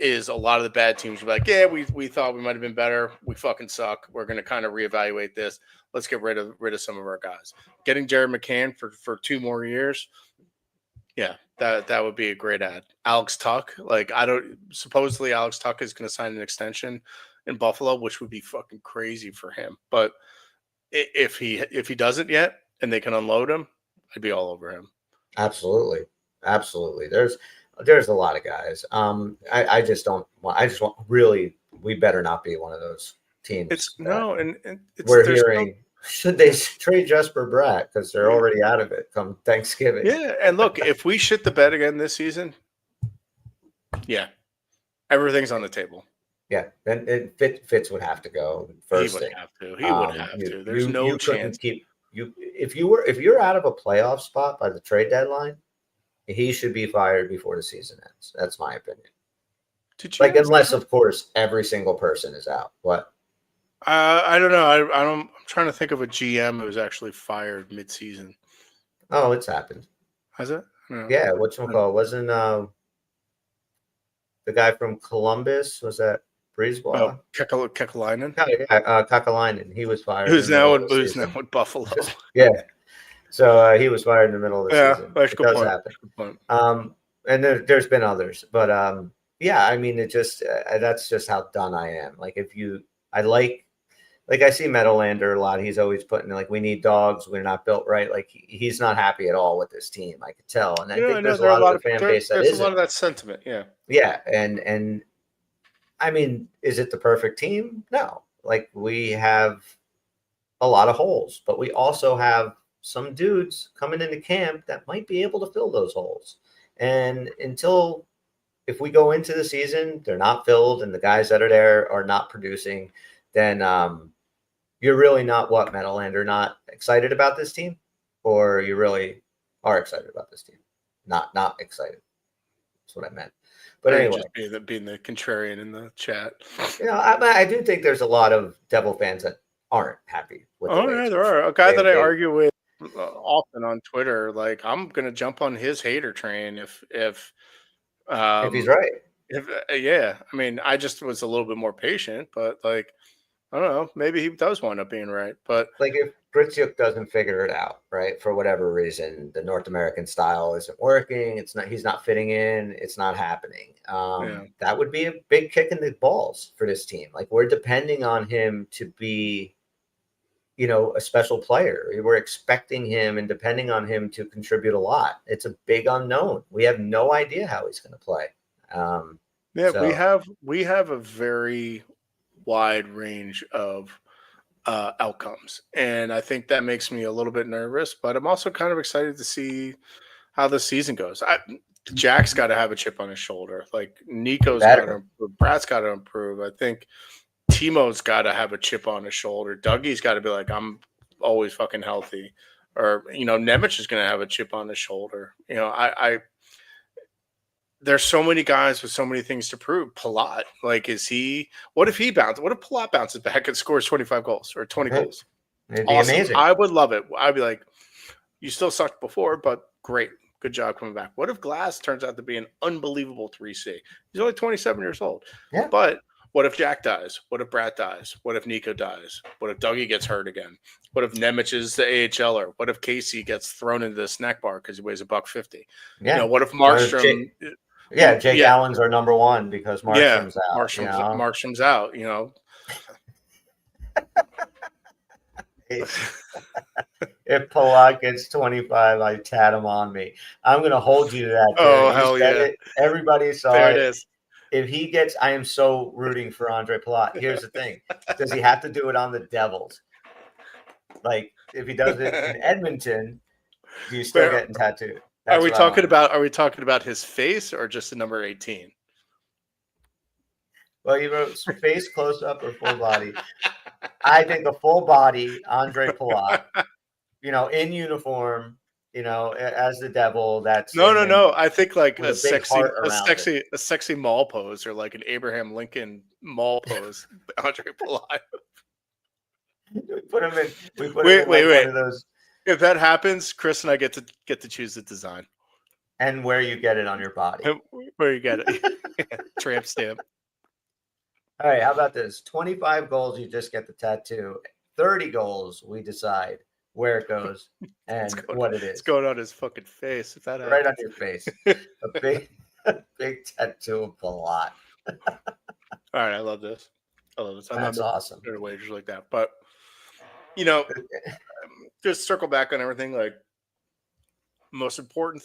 a lot of the bad teams will be like, we thought we might have been better. We fucking suck. We're going to kind of reevaluate this. Let's get rid of some of our guys. Getting Jared McCann for 2 more years. Yeah, that would be a great ad. Alex Tuck, supposedly Alex Tuck is going to sign an extension in Buffalo, which would be fucking crazy for him. But if he doesn't yet and they can unload him, I'd be all over him. Absolutely. There's a lot of guys. I just want really, we better not be one of those teams. We're hearing, should they trade Jesper Bratt because they're already out of it come Thanksgiving? Yeah, and look, if we shit the bed again this season, everything's on the table. Yeah, and Fitz would have to go first. He would have to. There's no chance. If you're out of a playoff spot by the trade deadline, he should be fired before the season ends. That's my opinion. Unless, of course, every single person is out. What? I don't know. I'm trying to think of a GM who was actually fired mid-season. Oh, it's happened. Has it? Yeah. Whatchamacallit? Wasn't the guy from Columbus? Was that Breezeball? Oh, Kekalainen. Kekalainen. He was fired. Who's now with Buffalo? Yeah. So he was fired in the middle of the season. That's it does happen. And there's been others, but I mean, it just that's just how done I am. I see Meadowlander a lot. He's always putting we need dogs. We're not built right. He's not happy at all with this team. I could tell, and I think there's a lot of the fan base that there's a lot of that sentiment. Yeah. Yeah, and I mean, is it the perfect team? No. We have a lot of holes, but we also have some dudes coming into camp that might be able to fill those holes. And if we go into the season, they're not filled and the guys that are there are not producing, then you're really not Meadowlander, not excited about this team, or you really are excited about this team? Not excited. That's what I meant. But anyway, just being the contrarian in the chat. I do think there's a lot of Devil fans that aren't happy with the way There are. A guy that I argue with often on Twitter, like, I'm gonna jump on his hater train if he's right. I mean, I just was a little bit more patient, but like, I don't know, maybe he does wind up being right. But like, if Gritzuk doesn't figure it out, right, for whatever reason, the North American style isn't working. He's not fitting in. It's not happening. That would be a big kick in the balls for this team. Like, we're depending on him to be, a special player. We're expecting him and depending on him to contribute a lot. It's a big unknown. We have no idea how he's going to play. We have a very wide range of outcomes, and I think that makes me a little bit nervous, but I'm also kind of excited to see how the season goes. Jack's got to have a chip on his shoulder. Like, Nico's got to improve. Brad's got to improve. I think Timo's got to have a chip on his shoulder. Dougie's got to be like, I'm always fucking healthy. Or, Nemec is going to have a chip on his shoulder. There's so many guys with so many things to prove. Palat, like, what if he bounces? What if Palat bounces back and scores 25 goals or 20 goals? It'd be amazing. I would love it. I'd be like, you still sucked before, but great. Good job coming back. What if Glass turns out to be an unbelievable 3C? He's only 27 years old. Yeah. But what if Jack dies? What if Brad dies? What if Nico dies? What if Dougie gets hurt again? What if Nemec is the AHLer? What if Casey gets thrown into the snack bar because he weighs $150? Yeah. What if Markstrom... Jake Allen's our number one because Markstrom's out. Markstrom's out, If Palat gets 25, I tat him on me. I'm going to hold you to that. Dude. Oh, hell yeah. Everybody saw there it. It is. If he gets, I am so rooting for Andre Palat. Here's the thing. Does he have to do it on the Devils? Like, if he does it in Edmonton, do you still getting tattooed? Are we talking about his face or just the number 18? Well, you wrote face close up or full body. I think a full body Andre Palat, in uniform, as the Devil. That's no. I think like a sexy mall pose, or like an Abraham Lincoln mall pose. Andre Palat. We put him in. Wait. One of those. If that happens, Chris and I get to choose the design and where you get it on your body. Where you get it, tramp stamp. All right, how about this? 25 goals, you just get the tattoo. 30 goals, we decide where it goes and what it is. It's going on his fucking face. If that happens. Right on your face. a big tattoo of Palat. All right, I love this. That's awesome. Wagers like that, but just circle back on everything. Like, most important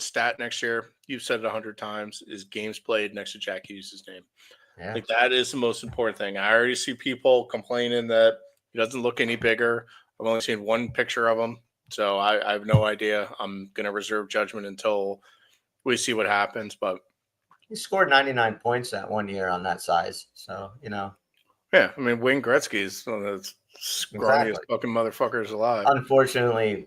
stat next year, you've said it 100 times, is games played next to Jack Hughes' name. Yeah. Like, that is the most important thing. I already see people complaining that he doesn't look any bigger. I've only seen one picture of him, so I have no idea. I'm going to reserve judgment until we see what happens. But he scored 99 points that one year on that size, so Yeah, I mean, Wayne Gretzky is one of the scrawniest fucking motherfuckers alive. Unfortunately,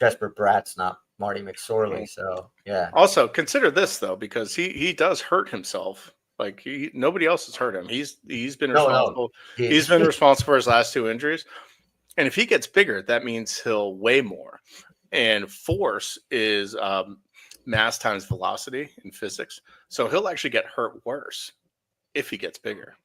Jesper Bratt's not Marty McSorley, so yeah. Also, consider this though, because he does hurt himself. Like, nobody else has hurt him. He's been responsible. No. He's been responsible for his last 2 injuries. And if he gets bigger, that means he'll weigh more. And force is mass times velocity in physics. So he'll actually get hurt worse if he gets bigger.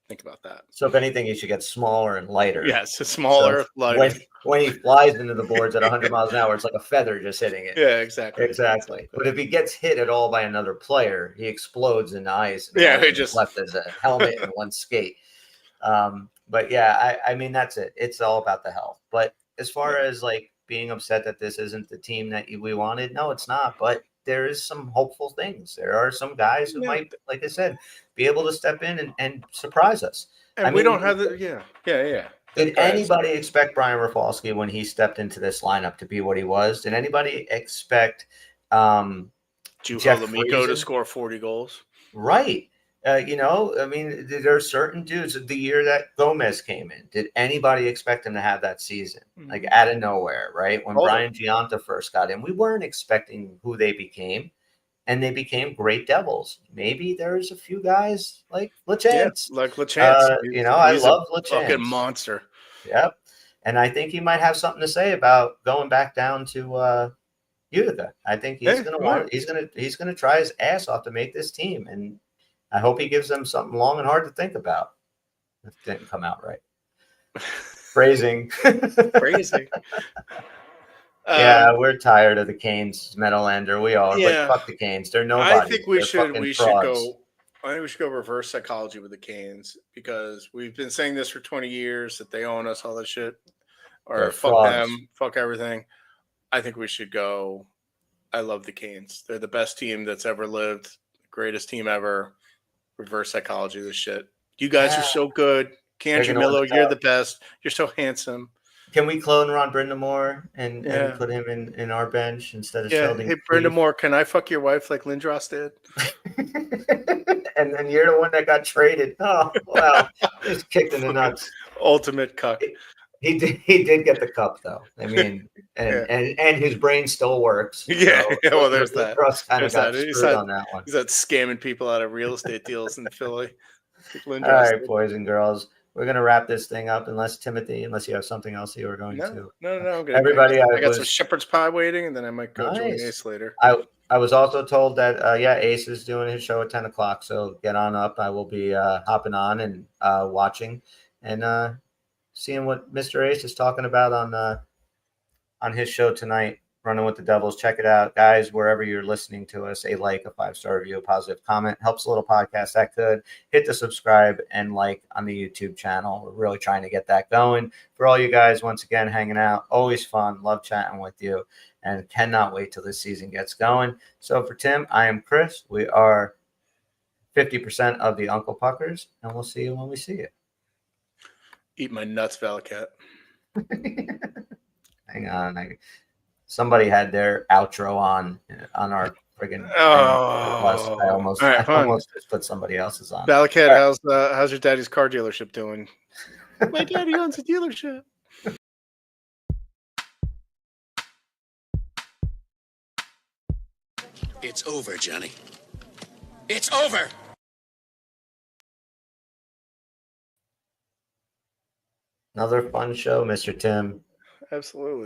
Think about that. So if anything, he should get smaller and lighter. Yes, smaller, lighter. When he flies into the boards at 100 miles an hour, it's like a feather just hitting it. Yeah, exactly. But if he gets hit at all by another player, he explodes into ice. Yeah, he just left as a helmet and one skate. But yeah, I mean, that's it. It's all about the health. But as far as like being upset that this isn't the team that we wanted, no, it's not. But there is some hopeful things. There are some guys who might, like I said, be able to step in and surprise us. And we don't have the Did anybody expect Brian Rafalski when he stepped into this lineup to be what he was? Did anybody expect Juho Lamico to score 40 goals? Right. You know, I mean, there are certain dudes. The year that Gomez came in, did anybody expect him to have that season? Like out of nowhere, right? When Brian Giunta first got in, we weren't expecting who they became, and they became great Devils. Maybe there's a few guys like LaChance. Yeah, like LaChance. You know, I love LaChance. Fucking monster. Yep. And I think he might have something to say about going back down to Utica. I think he's gonna try his ass off to make this team, and I hope he gives them something long and hard to think about. It didn't come out right. Phrasing. Phrasing. Yeah, we're tired of the Canes, Meadowlander. We are, but fuck the Canes. They're nobody. I think we should go. I think we should go reverse psychology with the Canes, because we've been saying this for 20 years that they own us, all this shit, or fuck them, fuck everything. I think we should go. I love the Canes. They're the best team that's ever lived, greatest team ever. Reverse psychology of this shit. You guys are so good. Candy Miller, you're the best. You're so handsome. Can we clone Ron Brindamore and put him in our bench instead of Sheldon? Hey, Brindamore, can I fuck your wife like Lindros did? And then you're the one that got traded. Oh, wow. Just kicked in the nuts. Ultimate cuck. He did get the cup, though. I mean, and his brain still works. Yeah, so, well, there's that. Russ kind of got screwed on that one. He's not scamming people out of real estate deals in Philly. All right, boys and girls. We're going to wrap this thing up unless you have something else you were going to. No. Everybody, I got some shepherd's pie waiting, and then I might go join Ace later. I was also told that, Ace is doing his show at 10 o'clock, so get on up. I will be hopping on and watching and seeing what Mr. Ace is talking about on his show tonight, Running with the Devils. Check it out, guys, wherever you're listening to us. A 5-star review, a positive comment helps a little podcast that could. Hit the subscribe and like on the YouTube channel. We're really trying to get that going. For all you guys, once again, hanging out, always fun. Love chatting with you, and cannot wait till this season gets going. So for Tim, I am Chris. We are 50% of the Uncle Puckers, and we'll see you when we see you. Eat my nuts, Valacat. Hang on. Somebody had their outro on our friggin' I almost just put somebody else's on. Valacat, how's your daddy's car dealership doing? My daddy owns a dealership. It's over, Johnny. It's over! Another fun show, Mr. Tim. Absolutely.